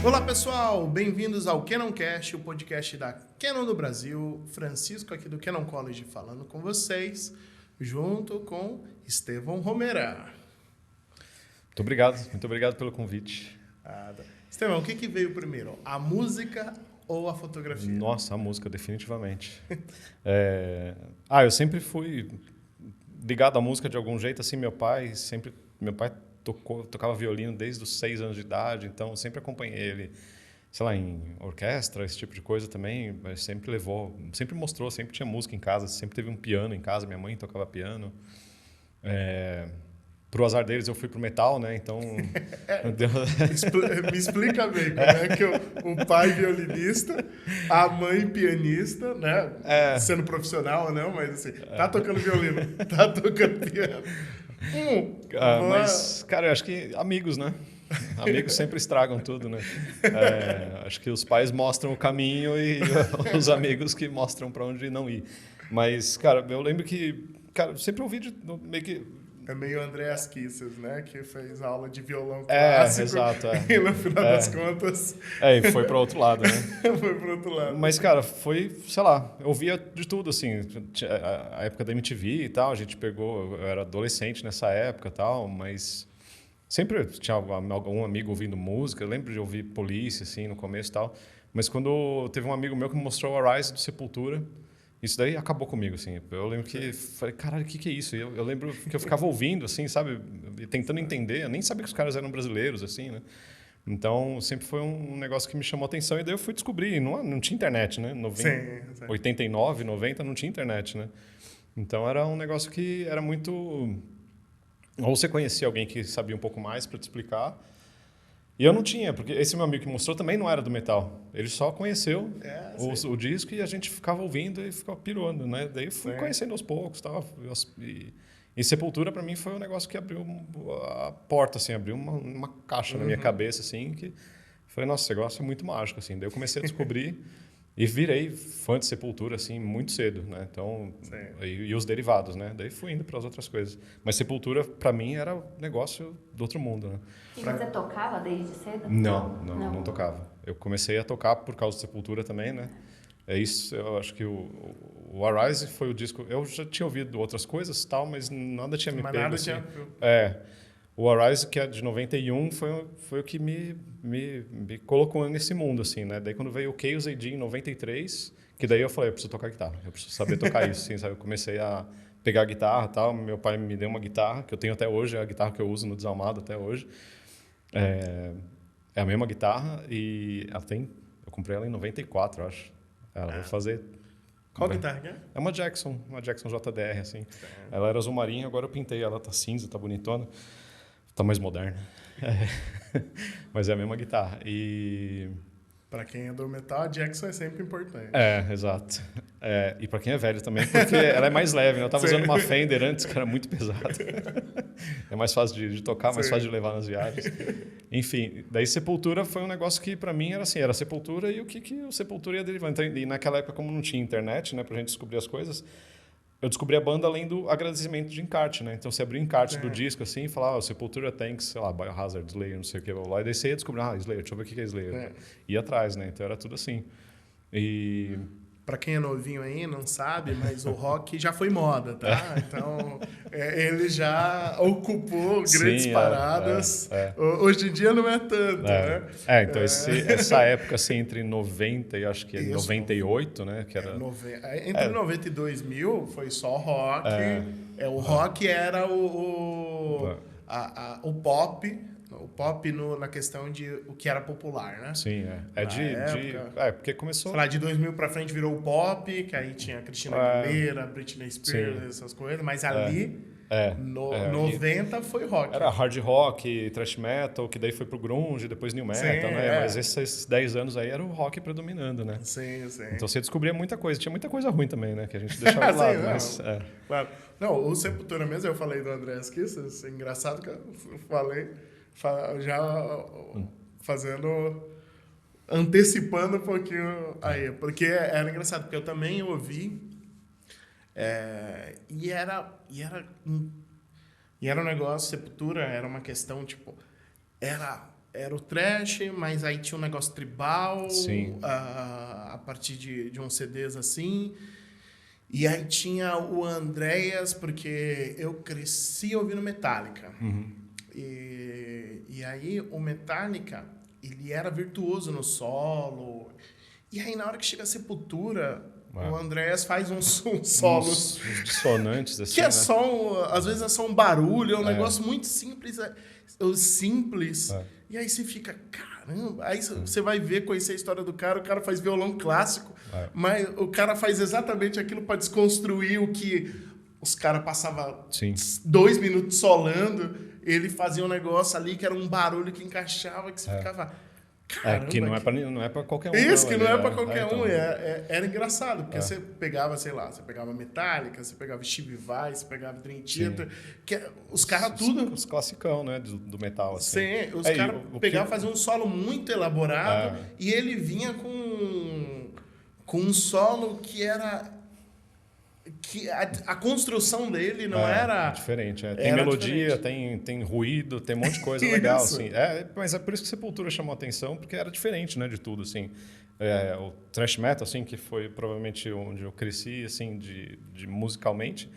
Olá pessoal, bem-vindos ao Canoncast, o podcast da Canon do Brasil. Francisco aqui do Canon College falando com vocês, junto com Estevão Romera. Muito obrigado pelo convite. Estevão, o que veio primeiro, a música ou a fotografia? Nossa, a música, definitivamente. Eu sempre fui ligado à música de algum jeito, assim, meu pai tocava violino desde os 6 anos de idade, então eu sempre acompanhei ele, sei lá, em orquestra, esse tipo de coisa também, mas sempre mostrou, sempre tinha música em casa, sempre teve um piano em casa, minha mãe tocava piano. Pro azar deles, eu fui pro metal, né? Então... Me explica bem como é que o pai violinista, a mãe pianista, né? Sendo profissional ou não, mas assim, tá tocando violino, tá tocando piano. Mas, cara, eu acho que amigos, né? Amigos sempre estragam tudo, né? Acho que os pais mostram o caminho e os amigos que mostram para onde não ir. Mas, cara, eu lembro que... Cara, eu sempre ouvi meio que... É meio Andreas Kisses, né? Que fez aula de violão clássico. Exato. E no final das contas... E foi para outro lado, né? Foi para outro lado. Mas, cara, foi, sei lá, eu via de tudo, assim. A época da MTV e tal, a gente pegou... Eu era adolescente nessa época e tal, mas... Sempre tinha algum amigo ouvindo música. Eu lembro de ouvir Police, assim, no começo e tal. Mas quando teve um amigo meu que me mostrou o Arise do Sepultura... Isso daí acabou comigo, assim. Eu lembro que... Falei, caralho, o que é isso? Eu lembro que eu ficava ouvindo, assim, sabe? Tentando entender. Eu nem sabia que os caras eram brasileiros, assim, né? Então, sempre foi um negócio que me chamou a atenção. E daí eu fui descobrir. Não tinha internet, né? Sim. 89, 90, não tinha internet, né? Então, era um negócio que era muito... Ou você conhecia alguém que sabia um pouco mais para te explicar... E eu não tinha, porque esse meu amigo que mostrou também não era do metal. Ele só conheceu o disco e a gente ficava ouvindo e ficava pirando, né? Daí eu fui conhecendo aos poucos, tal. E Sepultura para mim foi um negócio que abriu a porta, assim, abriu uma caixa na minha cabeça, assim, que falei, nossa, esse negócio é muito mágico, assim. Daí eu comecei a descobrir e virei fã de Sepultura, assim, muito cedo, né? Então, e os derivados, né? Daí fui indo para as outras coisas. Mas Sepultura para mim era um negócio do outro mundo, né? E você tocava desde cedo? Não tocava. Eu comecei a tocar por causa de Sepultura também, né? É isso, eu acho que o Arise foi o disco... Eu já tinha ouvido outras coisas e tal, mas nada tinha me pego, assim. O Arise, que é de 91, foi o que me colocou nesse mundo, assim, né? Daí quando veio o Chaos AD em 93, que daí eu falei, eu preciso tocar guitarra, eu preciso saber tocar isso, assim, sabe? Eu comecei a pegar a guitarra e tal, meu pai me deu uma guitarra, que eu tenho até hoje, é a guitarra que eu uso no Desalmado até hoje. É a mesma guitarra e eu comprei ela em 94, eu acho. Ela vai fazer... Qual guitarra que é? É uma Jackson JDR, assim. Ela era azul marinho, agora eu pintei ela, tá cinza, tá bonitona. Tá mais moderna. Mas é a mesma guitarra. E... Para quem é do metal, a Jackson é sempre importante. Exato. E para quem é velho também, porque ela é mais leve, né? Eu tava usando uma Fender antes, que era muito pesada. É mais fácil de tocar, mais fácil de levar nas viagens. Enfim, daí Sepultura foi um negócio que para mim era assim, era Sepultura e o que o Sepultura ia derivar. Então, e naquela época, como não tinha internet, né, pra gente descobrir as coisas, eu descobri a banda além do agradecimento de encarte, né? Então você abria o encarte do disco assim e falava, Sepultura Thanks, sei lá, Biohazard, Slayer, não sei o que, lá. E daí você ia descobrir, Slayer, deixa eu ver o que é Slayer. Ia atrás, né? Então era tudo assim. E... Para quem é novinho aí, não sabe, mas o rock já foi moda, tá? Então, ele já ocupou grandes paradas. Hoje em dia não é tanto, né? Então essa época, assim, entre 90 e acho que é 98, né? Que era... Entre 90 e 2000 foi só rock. O rock era o pop... O pop na questão de o que era popular, né? Sim, porque começou... Sei lá, de 2000 pra frente virou o pop, que aí tinha Christina Aguilera, Britney Spears, essas coisas. Mas ali, 90 foi rock. Era hard rock, thrash metal, que daí foi pro grunge, depois new metal, né? Mas esses 10 anos aí era o rock predominando, né? Sim. Então você descobria muita coisa. Tinha muita coisa ruim também, né? Que a gente deixava de lado, mas... Claro. Não, o Sepultura mesmo, eu falei do Andreas Kisses, é engraçado que eu falei... Já antecipando um pouquinho aí, porque era engraçado, porque eu também ouvi e era um negócio, Sepultura era uma questão, tipo, era era o thrash, mas aí tinha um negócio tribal, Sim. a partir de uns CDs assim. E aí tinha o Andreas, porque eu cresci ouvindo Metallica. E aí o Metallica, ele era virtuoso no solo. E aí na hora que chega a Sepultura, o Andreas faz uns solos... Uns dissonantes, assim, que é né? só, às vezes é só um barulho, é um negócio muito simples. Simples. E aí você fica, caramba. Aí você vai ver, conhecer a história do cara, o cara faz violão clássico, mas o cara faz exatamente aquilo para desconstruir o que os caras passavam 2 minutos solando. Ele fazia um negócio ali que era um barulho que encaixava, que você ficava... Caramba, que não é pra qualquer um. Isso, que não é pra né? qualquer Então, um. Era engraçado, porque você pegava, sei lá, você pegava Metallica, você pegava Steve Vai, você pegava Dream Theater, que os caras tudo... Os classicão, né? Do metal, assim. Sim, os caras pegavam e faziam um solo muito elaborado e ele vinha com um solo que era... que a construção dele não era... diferente. Tem melodia, tem ruído, tem um monte de coisa legal, assim. Mas é por isso que Sepultura chamou a atenção, porque era diferente, né, de tudo, assim. O thrash metal, assim, que foi provavelmente onde eu cresci, assim, de musicalmente.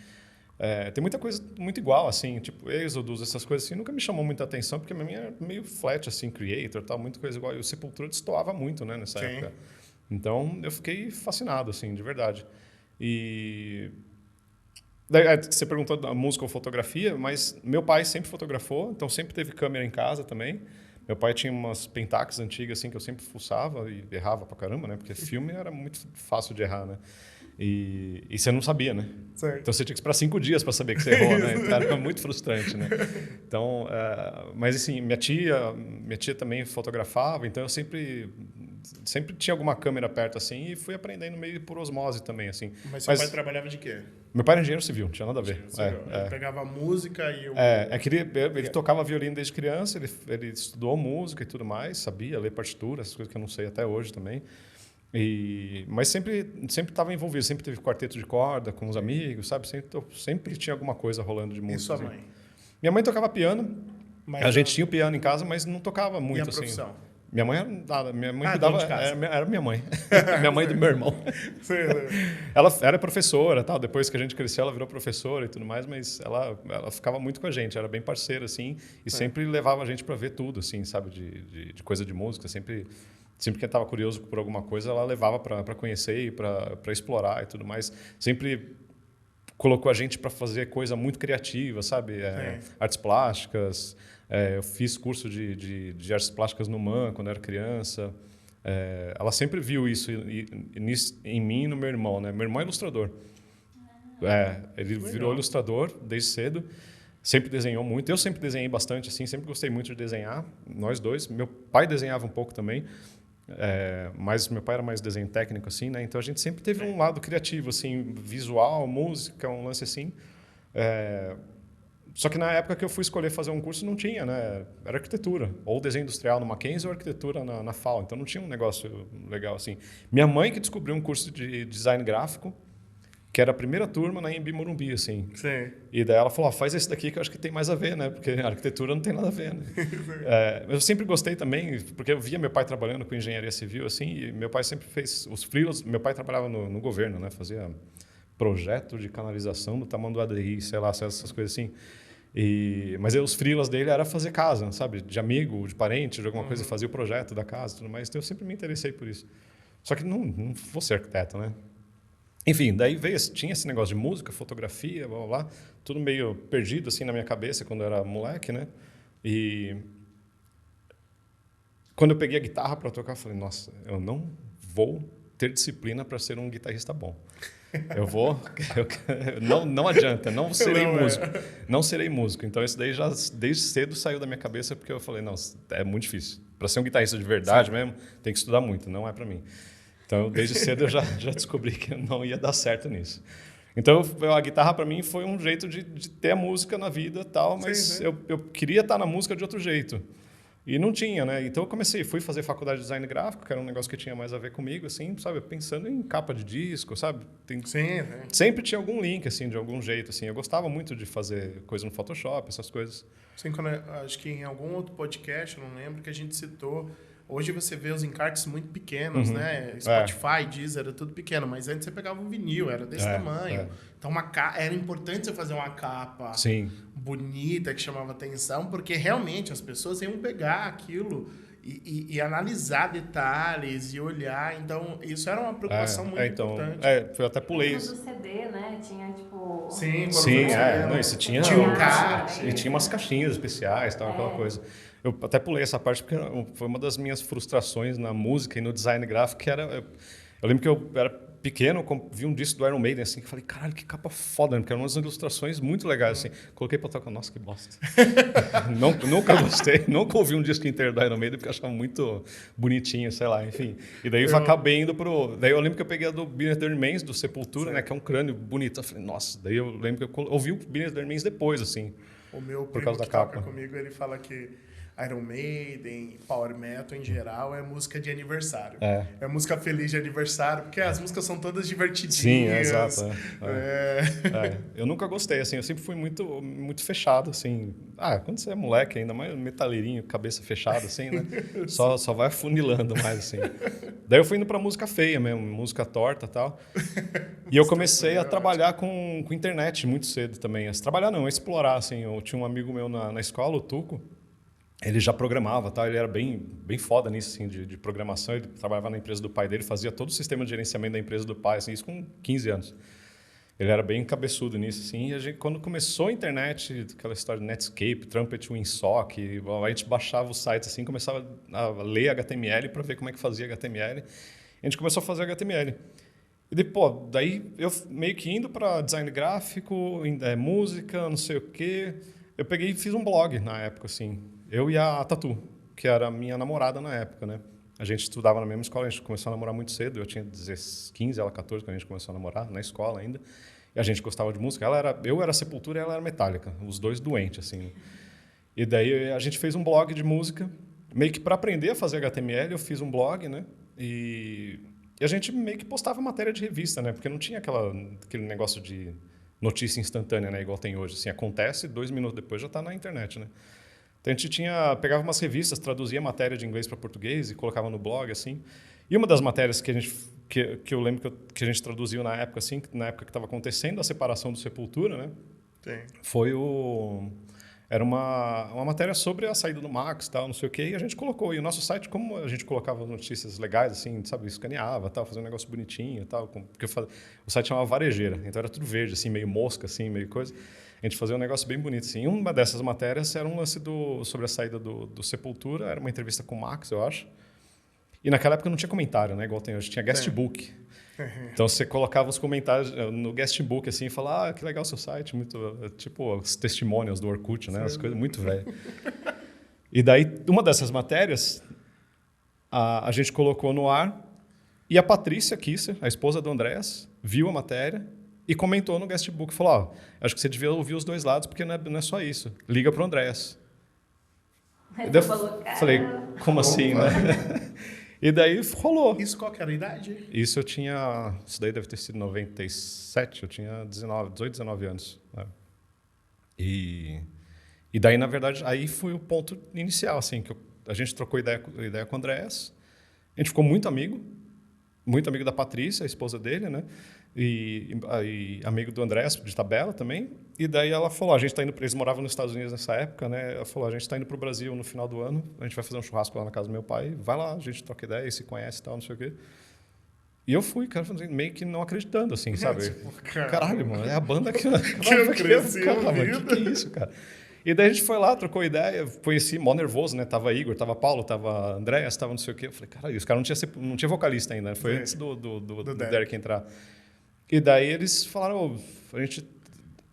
Tem muita coisa muito igual, assim, tipo Exodus, essas coisas assim, nunca me chamou muita atenção, porque a minha era meio flat, assim, Creator, tal, muita coisa igual. E o Sepultura destoava muito, né, nessa época. Então, eu fiquei fascinado, assim, de verdade. E você perguntou da música ou fotografia, mas meu pai sempre fotografou, então sempre teve câmera em casa também. Meu pai tinha umas Pentax antigas assim que eu sempre fuçava e errava pra caramba, né? Porque filme era muito fácil de errar, né? E você não sabia, né? Certo. Então você tinha que esperar 5 dias para saber que você errou, né? Então era muito frustrante, né? Então, mas assim, minha tia também fotografava, então eu sempre tinha alguma câmera perto assim e fui aprendendo meio por osmose também, assim. Mas seu pai trabalhava de quê? Meu pai era engenheiro civil, não tinha nada a ver. Ele pegava música e... Ele tocava violino desde criança, ele estudou música e tudo mais, sabia ler partitura, essas coisas que eu não sei até hoje também. Mas sempre estava envolvido, sempre teve quarteto de corda com os amigos, sabe? Sempre tinha alguma coisa rolando de música. E sua assim. mãe? Minha mãe tocava piano, a gente tinha o piano em casa, mas não tocava muito. E a assim. profissão? Minha mãe era nada, minha mãe dona cuidava, de casa. era minha mãe. Minha mãe do meu irmão. Ela era professora, tal. Depois que a gente cresceu, ela virou professora e tudo mais, mas ela ficava muito com a gente, era bem parceira, assim, e sempre levava a gente para ver tudo, assim, sabe, de coisa de música. Sempre que estava curioso por alguma coisa, ela levava para conhecer e para explorar e tudo mais. Sempre colocou a gente para fazer coisa muito criativa, sabe? Artes plásticas. Eu fiz curso de artes plásticas no MAN quando era criança. Ela sempre viu isso em mim e no meu irmão, né? Meu irmão é ilustrador. Ele virou ilustrador desde cedo. Sempre desenhou muito. Eu sempre desenhei bastante, assim. Sempre gostei muito de desenhar. Nós dois. Meu pai desenhava um pouco também. Mas meu pai era mais desenho técnico, assim, né? Então a gente sempre teve um lado criativo, assim, visual, música, um lance assim. Só que na época que eu fui escolher fazer um curso não tinha, né? Era arquitetura, ou desenho industrial no Mackenzie ou arquitetura na FAO. Então não tinha um negócio legal assim. Minha mãe que descobriu um curso de design gráfico, que era a primeira turma na Embi Morumbi, assim. Sim. E daí ela falou, faz esse daqui que eu acho que tem mais a ver, né? Porque a arquitetura não tem nada a ver, né? Eu sempre gostei também, porque eu via meu pai trabalhando com engenharia civil, assim, e meu pai sempre fez os freelas. Meu pai trabalhava no governo, né? Fazia projeto de canalização do Tamanduateí, sei lá, essas coisas assim. Mas aí os freelas dele era fazer casa, sabe? De amigo, de parente, de alguma coisa, fazia o projeto da casa e tudo mais. Então eu sempre me interessei por isso. Só que não vou ser arquiteto, né? Enfim, daí tinha esse negócio de música, fotografia, blá, blá, blá, tudo meio perdido assim na minha cabeça quando eu era moleque, né? E quando eu peguei a guitarra para tocar, eu falei, nossa, eu não vou ter disciplina para ser um guitarrista bom. Não adianta, não serei músico. Não serei músico. Então isso daí já desde cedo saiu da minha cabeça, porque eu falei, não, é muito difícil. Para ser um guitarrista de verdade mesmo, tem que estudar muito, não é para mim. Então, desde cedo eu já descobri que eu não ia dar certo nisso. Então, a guitarra para mim foi um jeito de ter a música na vida, tal, mas sim. Eu queria estar na música de outro jeito. E não tinha, né? Então eu fui fazer faculdade de design gráfico, que era um negócio que tinha mais a ver comigo, assim, sabe? Pensando em capa de disco, sabe? Sim. Sempre tinha algum link, assim, de algum jeito, assim. Eu gostava muito de fazer coisa no Photoshop, essas coisas. Sim, acho que em algum outro podcast, eu não lembro, que a gente citou. Hoje você vê os encartes muito pequenos, né? Spotify, Deezer, era tudo pequeno. Mas antes você pegava um vinil, era desse tamanho. Então era importante você fazer uma capa bonita, que chamava atenção, porque realmente as pessoas iam pegar aquilo e analisar detalhes e olhar. Então, isso era uma preocupação muito importante. Eu até pulei isso. Do CD, né? Tinha, tipo... Sim, não, isso tinha um card. E tinha umas caixinhas especiais, tal, aquela coisa. Eu até pulei essa parte porque foi uma das minhas frustrações na música e no design gráfico, que era... Eu lembro que eu era pequeno, vi um disco do Iron Maiden, assim, que falei, caralho, que capa foda, né? Porque eram umas ilustrações muito legais, assim. Coloquei pra tocar, nossa, que bosta. Nunca gostei, nunca ouvi um disco inteiro do Iron Maiden, porque eu achava muito bonitinho, sei lá, enfim. E daí eu acabei indo pro... Daí eu lembro que eu peguei a do Beneath the Remains, do Sepultura, né? Que é um crânio bonito. Eu falei, nossa, daí eu lembro que eu ouvi o Beneath the Remains depois, assim. O meu por primo causa da que capa. toca comigo, ele fala que Iron Maiden, Power Metal em geral, é música de aniversário. É música feliz de aniversário, porque as músicas são todas divertidinhas. Sim, exato. Eu nunca gostei, assim, eu sempre fui muito fechado, assim. Quando você é moleque ainda, mais metaleirinho, cabeça fechada, assim, né? Só vai afunilando mais, assim. Daí eu fui indo pra música feia mesmo, música torta e tal. E eu comecei a trabalhar com internet muito cedo também. Trabalhar não, explorar, assim. Eu tinha um amigo meu na escola, o Tuco. Ele já programava, tá? Ele era bem foda nisso, assim, de programação. Ele trabalhava na empresa do pai dele, fazia todo o sistema de gerenciamento da empresa do pai, assim, isso com 15 anos. Ele era bem cabeçudo nisso, assim. E quando começou a internet, aquela história de Netscape, Trumpet, WinSock, a gente baixava os sites, assim, começava a ler HTML para ver como é que fazia HTML. A gente começou a fazer HTML. E depois, daí eu meio que indo para design gráfico, música, não sei o quê. Eu peguei e fiz um blog na época, assim. Eu e a Tatu, que era a minha namorada na época, né? A gente estudava na mesma escola, a gente começou a namorar muito cedo. Eu tinha 15, ela 14, quando a gente começou a namorar, na escola ainda. E a gente gostava de música. Eu era Sepultura e ela era Metallica, os dois doentes, assim. E daí a gente fez um blog de música, meio que para aprender a fazer HTML, eu fiz um blog, né? E a gente meio que postava matéria de revista, né? Porque não tinha aquele negócio de notícia instantânea, né? Igual tem hoje. Assim, acontece, 2 minutos depois já está na internet, né? Então a gente pegava umas revistas, traduzia matéria de inglês para português e colocava no blog, assim. E uma das matérias que eu lembro que a gente traduziu na época, assim, na época que estava acontecendo a separação do Sepultura, né? Sim. Era uma matéria sobre a saída do Max, tal, não sei o quê, e a gente colocou. E o nosso site, como a gente colocava notícias legais, assim, sabe, escaneava, tal, fazia um negócio bonitinho, tal, porque o site chamava Varejeira, então era tudo verde, assim, meio mosca, assim, meio coisa. A gente fazia um negócio bem bonito, assim. Uma dessas matérias era um lance sobre a saída do Sepultura, era uma entrevista com o Max, eu acho. E naquela época não tinha comentário, né? Igual tem hoje, tinha guestbook. Então você colocava os comentários no guestbook assim e falava, que legal o seu site, muito tipo os testimônios do Orkut, né? As coisas muito velhas. E daí uma dessas matérias a gente colocou no ar e a Patrícia Kisser, a esposa do Andrés, viu a matéria e comentou no guestbook, falou, acho que você devia ouvir os dois lados porque não é só isso. Liga pro Andrés. Eu falei, como assim, né? E daí rolou. Isso qual que era a idade? Isso daí deve ter sido 97, eu tinha 18, 19 anos. Né? E daí, na verdade, aí foi o ponto inicial, assim, que a gente trocou ideia com o Andrés, a gente ficou muito amigo da Patrícia, a esposa dele, né? E amigo do Andrés, de tabela também. E daí ela falou, eles moravam nos Estados Unidos nessa época, né? Ela falou, a gente está indo para o Brasil no final do ano, a gente vai fazer um churrasco lá na casa do meu pai, vai lá, a gente troca ideia, se conhece e tal, não sei o quê. E eu fui, cara, meio que não acreditando, assim, sabe? Caralho, mano, é a banda que eu cresci, que é isso, cara? E daí a gente foi lá, trocou ideia, conheci, mó nervoso, né? Tava Igor, tava Paulo, tava Andréas, tava não sei o quê. Eu falei, caralho, os caras não tinha vocalista ainda, né? Foi antes do Derek entrar. E daí eles falaram,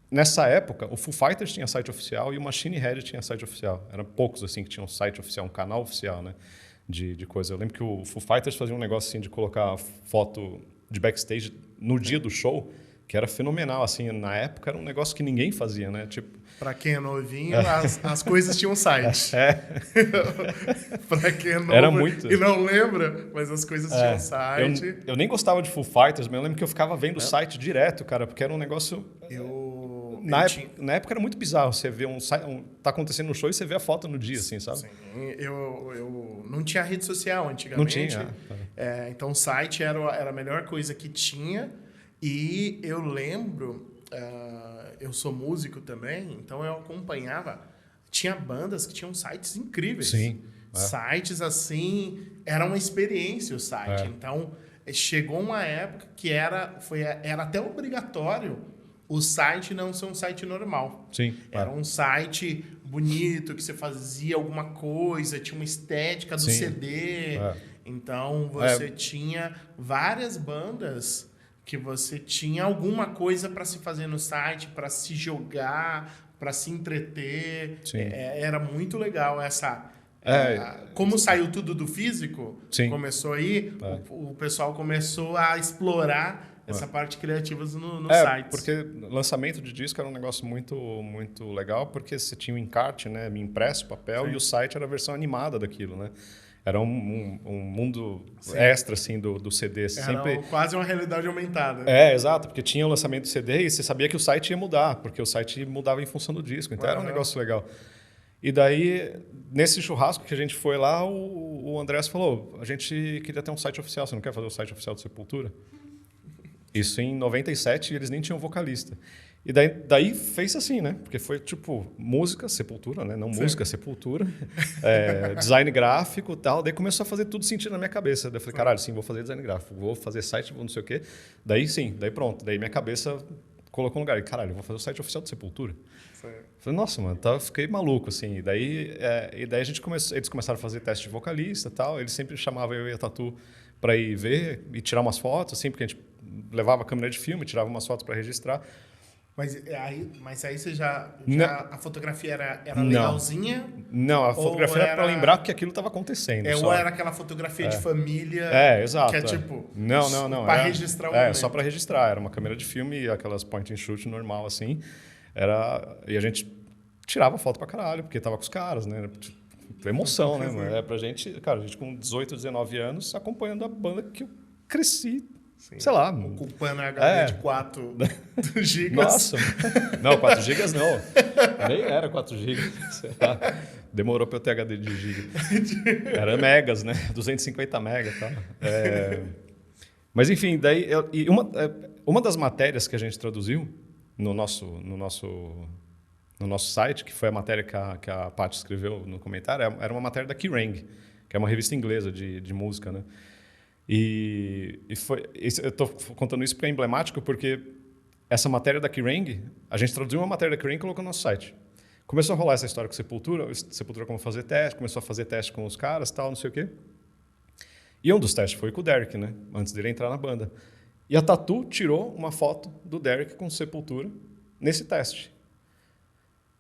nessa época, o Foo Fighters tinha site oficial e o Machine Head tinha site oficial. Eram poucos, assim, que tinham site oficial, um canal oficial, né? De coisa. Eu lembro que o Foo Fighters fazia um negócio, assim, de colocar foto de backstage no dia do show, que era fenomenal, assim. Na época, era um negócio que ninguém fazia, né? Tipo, Pra quem é novinho, as coisas tinham site. Pra quem é novo Era muito. e não lembra, mas as coisas tinham site. Eu nem gostava de Foo Fighters, mas eu lembro que eu ficava vendo o site direto, cara, porque era um negócio... Na época era muito bizarro você ver tá acontecendo um show e você vê a foto no dia, assim, sabe? Sim, eu não tinha rede social antigamente. Não tinha. Então o site era a melhor coisa que tinha. E eu lembro, eu sou músico também, então eu acompanhava. Tinha bandas que tinham sites incríveis. Sim. Sites assim, era uma experiência o site. Então chegou uma época que era até obrigatório o site não ser um site normal. Sim. Era um site bonito, que você fazia alguma coisa, tinha uma estética do CD. Então, você tinha várias bandas que você tinha alguma coisa para se fazer no site, para se jogar, para se entreter. Era muito legal essa... como saiu tudo do físico, começou aí, o pessoal começou a explorar essa parte criativa no site. Porque lançamento de disco era um negócio muito, muito legal, porque você tinha o encarte, né, impresso, papel, e o site era a versão animada daquilo, né? Era um mundo extra, assim, do CD. Era quase uma realidade aumentada. Exato, porque tinha o lançamento do CD e você sabia que o site ia mudar, porque o site mudava em função do disco, então era um negócio legal. E daí, nesse churrasco que a gente foi lá, o Andrés falou, a gente queria ter um site oficial, você não quer fazer o site oficial do Sepultura? Isso em 97, eles nem tinham vocalista. E daí fez assim, né? Porque foi tipo música, Sepultura, né? Não música, Sepultura. Design gráfico e tal. Daí começou a fazer tudo sentido na minha cabeça. Daí eu falei, caralho, sim, vou fazer design gráfico, vou fazer site, vou não sei o quê. Daí pronto. Daí minha cabeça colocou um lugar. E, caralho, eu vou fazer o site oficial do Sepultura. Falei, nossa, mano, fiquei maluco, assim. E daí eles começaram a fazer teste de vocalista e tal. Eles sempre chamavam eu e a Tatu para ir ver e tirar umas fotos, assim, porque a gente levava a câmera de filme, tirava umas fotos para registrar. Mas aí você a fotografia era legalzinha? Não, a fotografia era para lembrar que aquilo estava acontecendo. Ou era aquela fotografia de família? Exato. Que é tipo... Não. Para registrar o momento. Só para registrar. Era uma câmera de filme, aquelas point and shoot normal, assim. E a gente tirava foto pra caralho, porque tava com os caras, né? Emoção, né? Mano? Pra gente, cara, a gente com 18, 19 anos, acompanhando a banda que eu cresci. Sim. Sei lá. Ocupando a HD de 4 gigas. Nossa. Não, 4 gigas não. Nem era 4 gigas. Demorou para eu ter HD de giga. Era megas, né? 250 megas e tal. Mas enfim, daí... uma das matérias que a gente traduziu no nosso site, que foi a matéria que a Paty escreveu no comentário, era uma matéria da Kerrang, que é uma revista inglesa de música, né? E eu estou contando isso porque é emblemático, porque essa matéria da Kerrang, a gente traduziu uma matéria da Kerrang e colocou no nosso site. Começou a rolar essa história com Sepultura como fazer teste, começou a fazer teste com os caras, tal, não sei o quê. E um dos testes foi com o Derek, né? Antes dele entrar na banda. E a Tatu tirou uma foto do Derek com Sepultura nesse teste.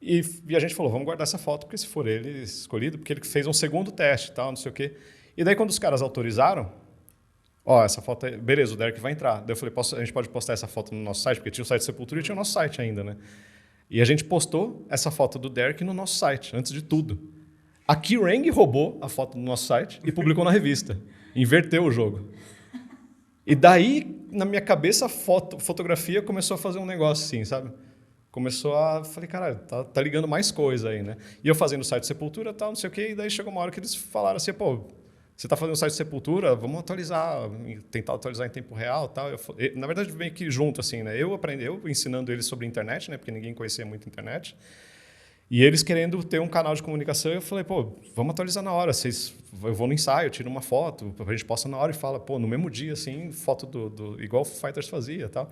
E a gente falou, vamos guardar essa foto, porque se for ele escolhido, porque ele fez um segundo teste, tal, não sei o quê. E daí, quando os caras autorizaram, essa foto, beleza, o Derek vai entrar. Daí eu falei, a gente pode postar essa foto no nosso site, porque tinha o site Sepultura e tinha o nosso site ainda, né? E a gente postou essa foto do Derek no nosso site, antes de tudo. A Kerrang roubou a foto do nosso site e publicou na revista. Inverteu o jogo. E daí, na minha cabeça, a fotografia começou a fazer um negócio assim, sabe? Falei, caralho, tá ligando mais coisa aí, né? E eu fazendo o site Sepultura e tal, não sei o quê, e daí chegou uma hora que eles falaram assim, pô, você tá fazendo o site Sepultura, vamos tentar atualizar em tempo real e tal. Na verdade, meio que junto, assim, né? Eu ensinando eles sobre internet, né? Porque ninguém conhecia muito a internet. E eles querendo ter um canal de comunicação, eu falei, pô, vamos atualizar na hora. Eu vou no ensaio, tiro uma foto, a gente posta na hora e fala, pô, no mesmo dia, assim, foto igual o Fighters fazia e tal.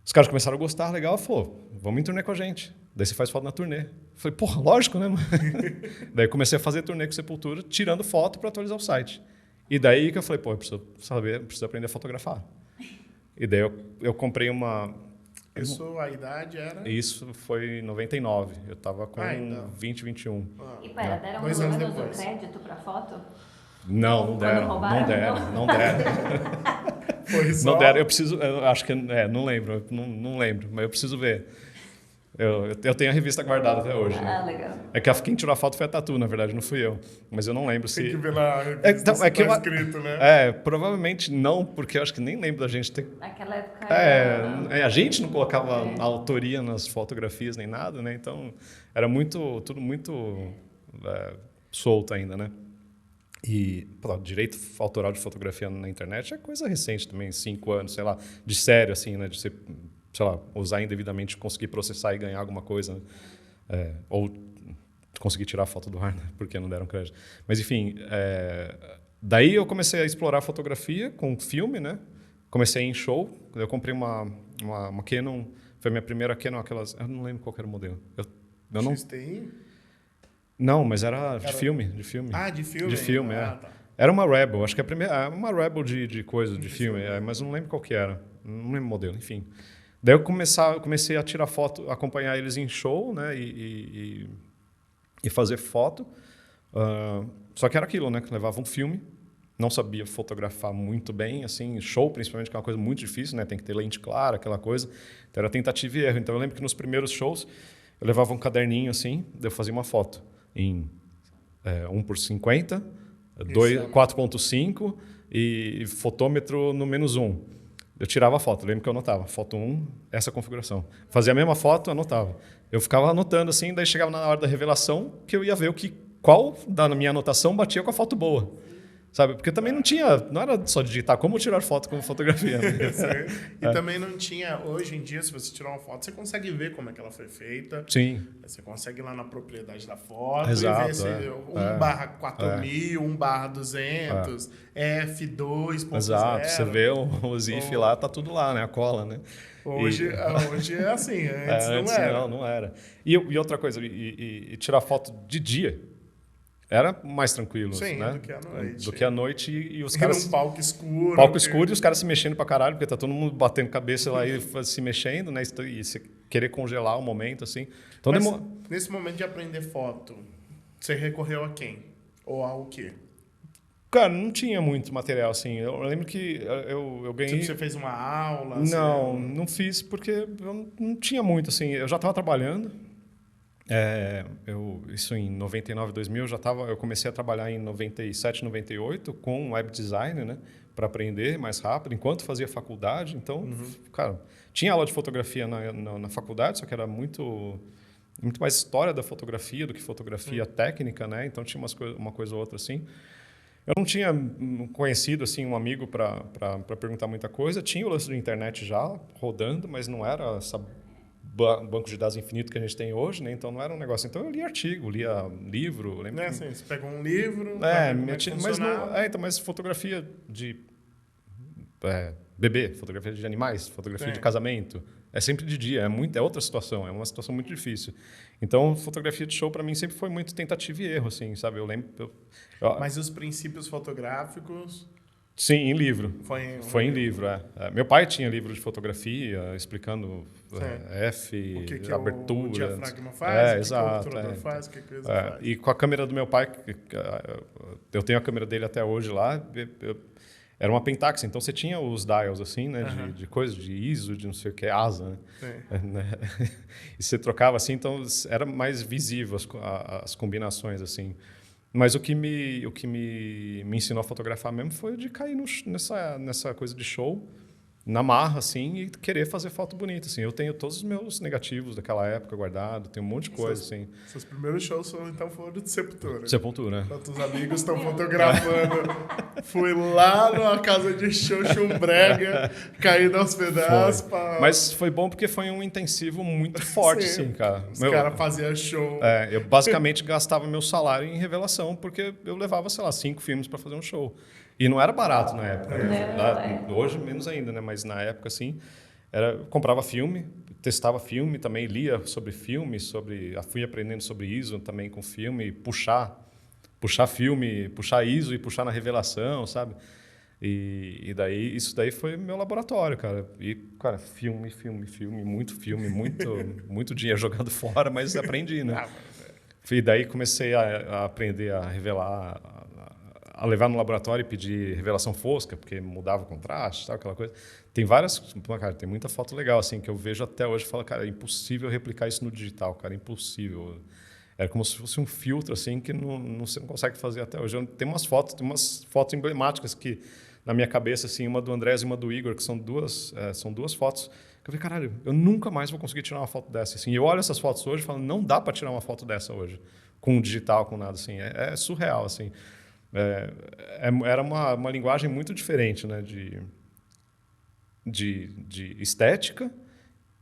Os caras começaram a gostar, legal, falou, vamos em turnê com a gente. Daí você faz foto na turnê. Eu falei, porra, lógico, né, mano? Daí comecei a fazer turnê com Sepultura, tirando foto para atualizar o site. E daí que eu falei, pô, eu preciso aprender a fotografar. E daí eu comprei uma... A idade era? Isso foi em 99. Eu estava com 20, 21. E pera, deram pelo menos um crédito para foto? Não deram. Não deram. Foi só... Não deram. Eu acho que... não lembro. Não lembro, mas eu preciso ver. Eu tenho a revista guardada até hoje. Ah, legal. É que quem tirou a foto foi a Tatu, na verdade, não fui eu. Mas eu não lembro se... Tem que ver na revista então, se tá escrito, né? Provavelmente não, porque eu acho que nem lembro da gente ter... Naquela época a gente não colocava a autoria nas fotografias nem nada, né? Então, era tudo muito solto ainda, né? E direito autoral de fotografia na internet é coisa recente também, 5 anos, sei lá, de sério, assim, né? De você, sei lá, usar indevidamente, conseguir processar e ganhar alguma coisa, né? Ou conseguir tirar a foto do ar, né? Porque não deram crédito. Mas, enfim, daí eu comecei a explorar a fotografia com filme, né? Comecei em show, eu comprei uma Canon, foi a minha primeira Canon, eu não lembro qual era o modelo. Eu não... XTI? Não, mas era de filme. Ah, de filme? De filme, Tá. Era uma Rebel, acho que a primeira... Uma Rebel de coisa, de filme, mas não lembro qual que era. Não lembro o modelo, enfim. Daí eu comecei a tirar foto, acompanhar eles em show, né? E fazer foto. Só que era aquilo, né? Que levava um filme. Não sabia fotografar muito bem, assim, show principalmente, que é uma coisa muito difícil, né? Tem que ter lente clara, aquela coisa. Então era tentativa e erro. Então eu lembro que nos primeiros shows eu levava um caderninho assim, daí eu fazia uma foto em 1:50, 4.5 e fotômetro no -1. Eu tirava a foto, lembro que eu anotava. Foto 1, essa configuração. Fazia a mesma foto, anotava. Eu ficava anotando assim, daí chegava na hora da revelação que eu ia ver qual da minha anotação batia com a foto boa. Sabe? Porque também não era só digitar como tirar foto com fotografia. Né? E também não tinha, hoje em dia, se você tirar uma foto, você consegue ver como é que ela foi feita. Sim. Você consegue ir lá na propriedade da foto Exato, e ver se 1/4000, 1/200, F2.0. Exato, você vê os if lá, tá tudo lá, né? A cola, né? Hoje é assim, antes não era. Não era. E outra coisa, tirar foto de dia era mais tranquilo, né? Do que à noite. E os caras... num palco escuro. Palco escuro e os caras se mexendo pra caralho, porque tá todo mundo batendo cabeça lá e se mexendo, né? E você querer congelar o momento, assim. Então, mas, nesse momento de aprender foto, você recorreu a quem? Ou ao quê? Cara, não tinha muito material, assim. Eu lembro que eu ganhei... Você fez uma aula? Não fiz porque eu não tinha muito, assim. Eu já estava trabalhando. Isso em 99, 2000, eu comecei a trabalhar em 97, 98 com web design, né, para aprender mais rápido, enquanto fazia faculdade. Então, cara, tinha aula de fotografia na faculdade, só que era muito mais história da fotografia do que fotografia técnica, né? Então tinha uma coisa ou outra assim. Eu não tinha conhecido assim um amigo para perguntar muita coisa. Tinha o lance da internet já rodando, mas não era essa banco de dados infinito que a gente tem hoje, né? Então não era um negócio. Então eu lia artigo, lia livro. Não é assim, você pegou um livro, mas fotografia de bebê, fotografia de animais, fotografia de casamento, é sempre de dia, é outra situação, é uma situação muito difícil. Então fotografia de show para mim sempre foi muito tentativa e erro, assim, sabe? Eu lembro. Mas os princípios fotográficos? Sim, em livro. Foi em livro, Meu pai tinha livro de fotografia explicando o que abertura. O diafragma faz, exato. O obturador faz, o que a coisa faz. E com a câmera do meu pai, eu tenho a câmera dele até hoje lá, era uma Pentax, então você tinha os dials assim, né, de coisa, de ISO, de não sei o que, ASA, né? E você trocava assim, então era mais visível as combinações assim. Mas o que me ensinou a fotografar mesmo foi de cair nessa coisa de show, na marra, assim, e querer fazer foto bonita, assim. Eu tenho todos os meus negativos daquela época guardados, tenho um monte de coisa, assim. Seus primeiros shows foram de Sepultura. Sepultura. Quantos amigos estão fotografando. Fui lá numa casa de show, chumbrega, caí aos pedaços. Mas foi bom porque foi um intensivo muito forte, assim, cara. Os caras faziam show. Eu basicamente gastava meu salário em revelação, porque eu levava, sei lá, 5 filmes para fazer um show. E não era barato na época. Né? Hoje, menos ainda, né? Mas na época, assim, comprava filme, testava filme, também lia sobre filme, fui aprendendo sobre ISO também com filme, puxar filme, puxar ISO e puxar na revelação, sabe? E daí, isso daí foi meu laboratório, cara. E, cara, filme, muito dinheiro jogado fora, mas aprendi, né? E daí comecei a aprender a revelar a levar no laboratório e pedir revelação fosca, porque mudava o contraste, tal, aquela coisa. Tem várias... Cara, tem muita foto legal, assim, que eu vejo até hoje e falo, cara, é impossível replicar isso no digital, cara, impossível. Era como se fosse um filtro, assim, que você não consegue fazer até hoje. Tem umas fotos emblemáticas que, na minha cabeça, assim, uma do Andrés e uma do Igor, que são duas fotos que eu falei, caralho, eu nunca mais vou conseguir tirar uma foto dessa. Assim, eu olho essas fotos hoje e falo, não dá para tirar uma foto dessa hoje, com digital, com nada, assim. É surreal, assim. Era uma linguagem muito diferente, né, de estética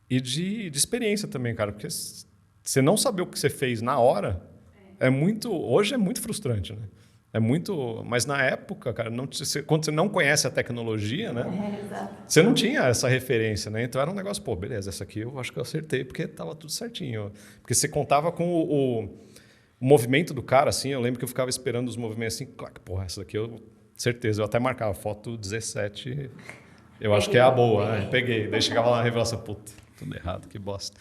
e de experiência também, cara, porque você não saber o que você fez na hora hoje é muito frustrante, né? Mas na época, cara, quando você não conhece a tecnologia, né? Você não tinha essa referência, né? Então era um negócio, pô, beleza, essa aqui eu acho que eu acertei porque estava tudo certinho. Porque você contava com o movimento do cara, assim, eu lembro que eu ficava esperando os movimentos assim, claro, porra, essa daqui certeza, eu até marcava foto 17, eu acho que é a boa, né? Peguei, daí chegava lá na revelação, puta, tudo errado, que bosta.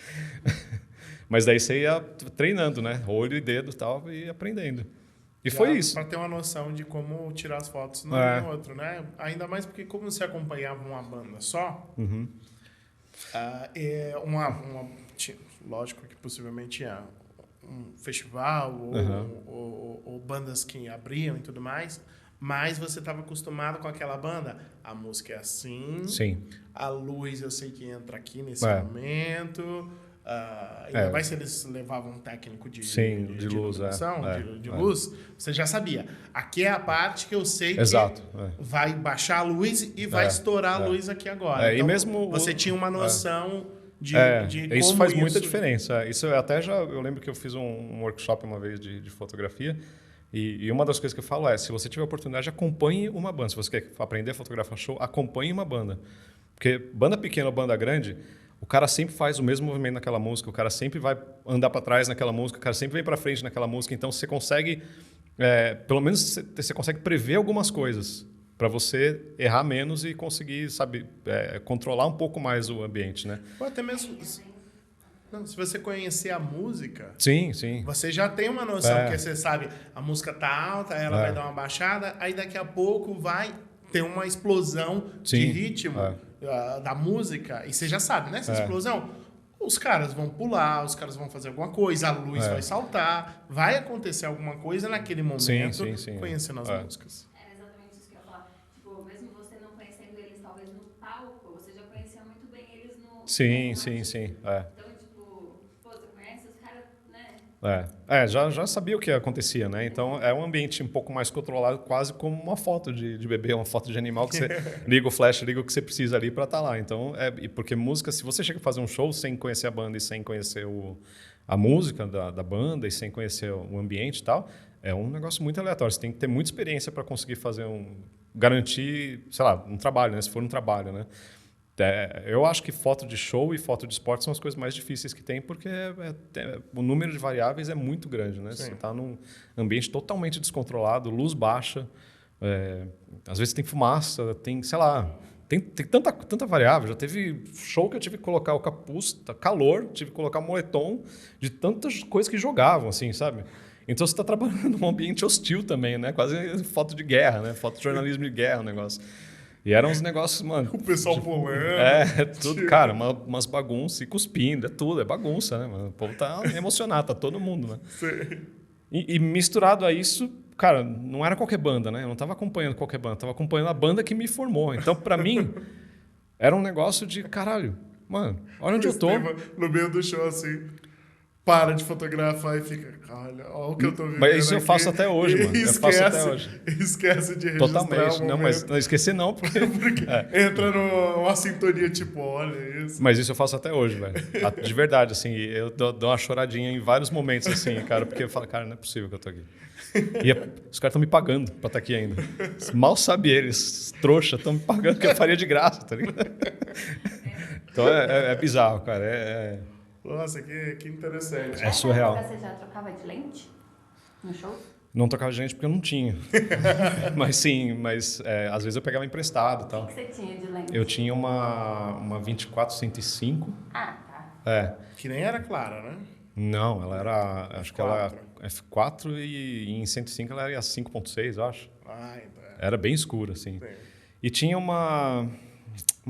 Mas daí você ia treinando, né? Olho e dedo e tal, e aprendendo. E foi isso. Para ter uma noção de como tirar as fotos no e outro, né? Ainda mais porque como você acompanhava uma banda só, lógico que possivelmente tinha um festival ou bandas que abriam e tudo mais, mas você estava acostumado com aquela banda. A música é assim, sim. A luz eu sei que entra aqui nesse momento... ainda mais se eles levavam um técnico de luz, de luz, você já sabia. Aqui é a parte que eu sei que vai baixar a luz e vai estourar a luz aqui agora. Então, e mesmo você tinha uma noção de como isso faz muita diferença. Isso eu lembro que eu fiz um workshop uma vez de fotografia e uma das coisas que eu falo se você tiver oportunidade, acompanhe uma banda. Se você quer aprender a fotografar show, acompanhe uma banda. Porque banda pequena ou banda grande, o cara sempre faz o mesmo movimento naquela música, o cara sempre vai andar para trás naquela música, o cara sempre vem para frente naquela música. Então, você consegue, pelo menos, você consegue prever algumas coisas para você errar menos e conseguir, sabe, controlar um pouco mais o ambiente, né? Ou até mesmo... Não, se você conhecer a música... Sim. Você já tem uma noção, porque você sabe, a música tá alta, ela vai dar uma baixada, aí daqui a pouco vai ter uma explosão de ritmo... da música, e você já sabe, né? Essa explosão, os caras vão pular, os caras vão fazer alguma coisa, a luz vai saltar, vai acontecer alguma coisa naquele momento, conhecendo as músicas. Era exatamente isso que eu ia falar. Tipo, mesmo você não conhecendo eles, talvez no palco, você já conhecia muito bem eles no... Sim. Então, tipo, você conhece os caras, né? Já sabia o que acontecia, né? Então, é um ambiente um pouco mais controlado, quase como uma foto de bebê, uma foto de animal, que você liga o flash, liga o que você precisa ali para estar lá. Então, porque música, se você chega a fazer um show sem conhecer a banda e sem conhecer a música da banda e sem conhecer o ambiente e tal, é um negócio muito aleatório. Você tem que ter muita experiência para conseguir fazer garantir, sei lá, um trabalho, né? Se for um trabalho, né? Eu acho que foto de show e foto de esporte são as coisas mais difíceis que tem, porque o número de variáveis é muito grande, né? Você está num ambiente totalmente descontrolado, luz baixa, às vezes tem fumaça, tem, sei lá, tem tanta variável. Já teve show que eu tive que colocar o capuz, calor, tive que colocar o moletom, de tantas coisas que jogavam, assim, sabe? Então você está trabalhando num ambiente hostil também, né? Quase foto de guerra, né? Foto de jornalismo de guerra, o negócio. E eram uns negócios, mano... O pessoal pulando. Tudo, cara, umas bagunças e cuspindo, é bagunça, né, mano? O povo tá emocionado, tá todo mundo, né? Sim. E misturado a isso, cara, não era qualquer banda, né? Eu não tava acompanhando qualquer banda, tava acompanhando a banda que me formou. Então, pra mim, era um negócio de, caralho, mano, olha onde eu tô. No meio do show, assim... Para de fotografar e fica, olha o que eu tô vivendo. Mas isso aqui. Eu faço até hoje, mano. Eu faço até hoje. Esquece de registrar. Totalmente. Não, mas não esquecer não, porque entra numa sintonia tipo, olha isso. Mas isso eu faço até hoje, velho. De verdade, assim. Eu dou uma choradinha em vários momentos, assim, cara, porque eu falo, cara, não é possível que eu tô aqui. E os caras estão me pagando pra estar aqui ainda. Mal sabe eles, trouxa, estão me pagando que eu faria de graça, tá ligado? Então é bizarro, cara. Nossa, que interessante. É surreal. Você já trocava de lente no show? Não trocava de lente porque eu não tinha. mas às vezes eu pegava emprestado e tal. O que você tinha de lente? Eu tinha uma 24-105. Ah, tá. Que nem era clara, né? Não, ela era... Acho que ela F4. era F4 e em 105 ela era 5.6, eu acho. Ah, então Era bem escura, assim. Sim. E tinha uma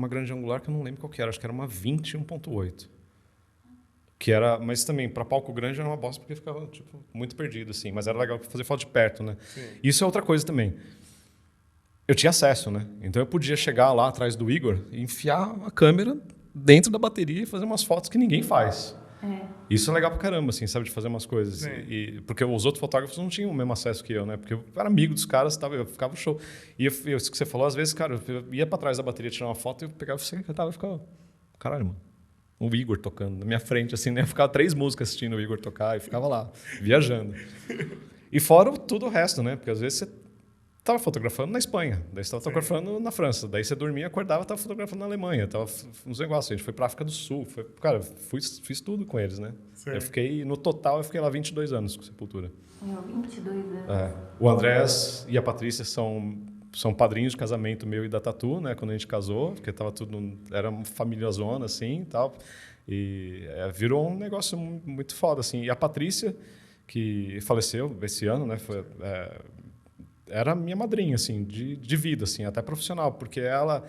grande angular que eu não lembro qual que era. Acho que era uma 20 1.8. Que era... Mas também, para palco grande era uma bosta porque ficava tipo, muito perdido, assim. Mas era legal fazer foto de perto, né? Sim. Isso é outra coisa também. Eu tinha acesso, né? Então eu podia chegar lá atrás do Igor e enfiar a câmera dentro da bateria e fazer umas fotos que ninguém faz. Isso é legal pra caramba, assim, sabe? De fazer umas coisas. Sim. Porque os outros fotógrafos não tinham o mesmo acesso que eu, né? Porque eu era amigo dos caras, eu ficava show. E isso que você falou, às vezes, cara, eu ia pra trás da bateria tirar uma foto e eu pegava você cantava e ficava... Caralho, mano. O Igor tocando na minha frente, assim, né? Eu ficava 3 músicas assistindo o Igor tocar e ficava lá, viajando. E fora todo o resto, né? Porque às vezes você estava fotografando na Espanha, daí você estava fotografando na França, daí você dormia, acordava e estava fotografando na Alemanha, tava uns negócios. A gente foi para África do Sul, cara, fiz tudo com eles, né? No total, eu fiquei lá 22 anos com Sepultura. 22 anos. O Andrés e a Patrícia são padrinhos de casamento meu e da Tatu, né? Quando a gente casou, porque tava tudo... Era uma família zona, assim, e tal. E virou um negócio muito foda, assim. E a Patrícia, que faleceu esse ano, né? Era a minha madrinha, assim, de vida, assim, até profissional. Porque ela,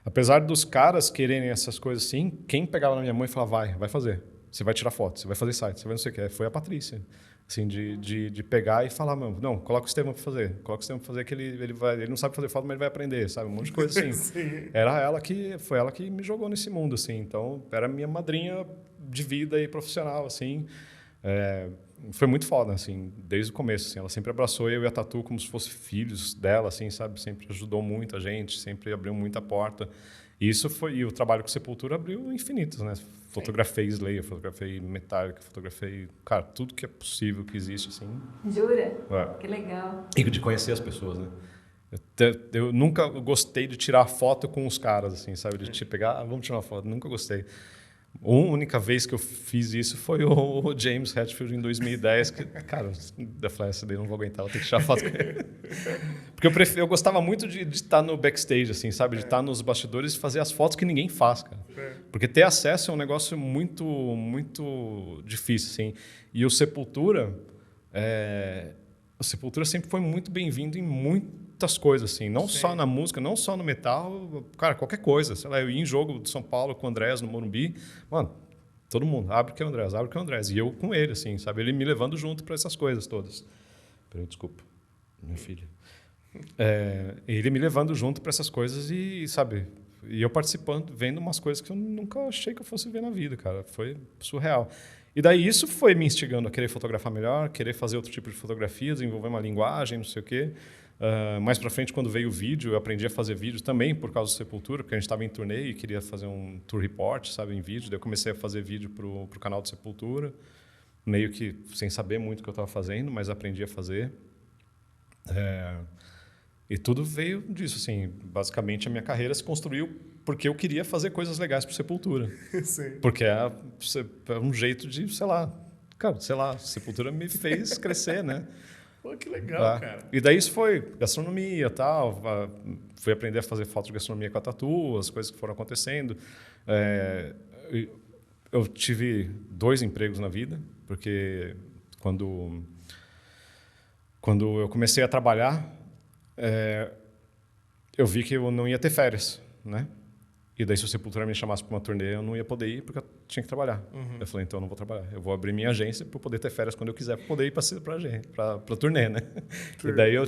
apesar dos caras quererem essas coisas assim, quem pegava na minha mão e falava, vai fazer. Você vai tirar foto, você vai fazer site, você vai não sei o que. Foi a Patrícia. Assim, de pegar e falar, não, coloca o Estevam para fazer. Coloca o Estevam para fazer que ele não sabe fazer foto, mas ele vai aprender, sabe? Um monte de coisa assim. Foi ela que me jogou nesse mundo, assim. Então, era a minha madrinha de vida e profissional, assim. Foi muito foda, assim, desde o começo, assim. Ela sempre abraçou eu e a Tatu como se fossem filhos dela, assim, sabe? Sempre ajudou muito a gente, sempre abriu muita porta. E o trabalho com Sepultura abriu infinitos, né? Fotografei Slayer, fotografei Metallica, fotografei, cara, tudo que é possível, que existe, assim. Jura? Que legal. E de conhecer as pessoas, né? Eu nunca gostei de tirar foto com os caras, assim, sabe? De te pegar, vamos tirar uma foto. Nunca gostei. A única vez que eu fiz isso foi o James Hetfield em 2010, que, cara, eu falei, essa daí eu não vou aguentar, vou ter que tirar foto com ele. Porque eu gostava muito de estar no backstage, assim, sabe? De estar nos bastidores e fazer as fotos que ninguém faz, cara. Porque ter acesso é um negócio muito, muito difícil, assim. E o Sepultura sempre foi muito bem-vindo em muitas coisas, assim. Não só na música, não só no metal, cara, qualquer coisa. Sei lá, eu ia em jogo de São Paulo com o Andrés no Morumbi, mano, todo mundo, abre que é o Andrés, abre que é o Andrés. E eu com ele, assim, sabe? Ele me levando junto para essas coisas todas. Peraí, desculpa, minha filha. Ele me levando junto para essas coisas e, sabe, e eu participando, vendo umas coisas que eu nunca achei que eu fosse ver na vida, cara. Foi surreal. E daí isso foi me instigando a querer fotografar melhor, querer fazer outro tipo de fotografia, desenvolver uma linguagem, não sei o quê. Mais para frente, quando veio o vídeo, eu aprendi a fazer vídeo também por causa do Sepultura, porque a gente estava em turnê e queria fazer um tour report, sabe, em vídeo. Daí eu comecei a fazer vídeo pro canal do Sepultura, meio que sem saber muito o que eu estava fazendo, mas aprendi a fazer. E tudo veio disso, assim. Basicamente, a minha carreira se construiu porque eu queria fazer coisas legais para Sepultura. Sim. Porque é um jeito de, sei lá, Sepultura me fez crescer, né? Pô, que legal, cara. E daí isso foi gastronomia e tal. Fui aprender a fazer foto de gastronomia com a Tatu, as coisas que foram acontecendo. Eu tive 2 empregos na vida, porque quando eu comecei a trabalhar, eu vi que eu não ia ter férias, né? E daí, se o Sepultura me chamasse para uma turnê, eu não ia poder ir porque eu tinha que trabalhar. Eu falei, então eu não vou trabalhar. Eu vou abrir minha agência para poder ter férias quando eu quiser, para poder ir para turnê, né? E daí eu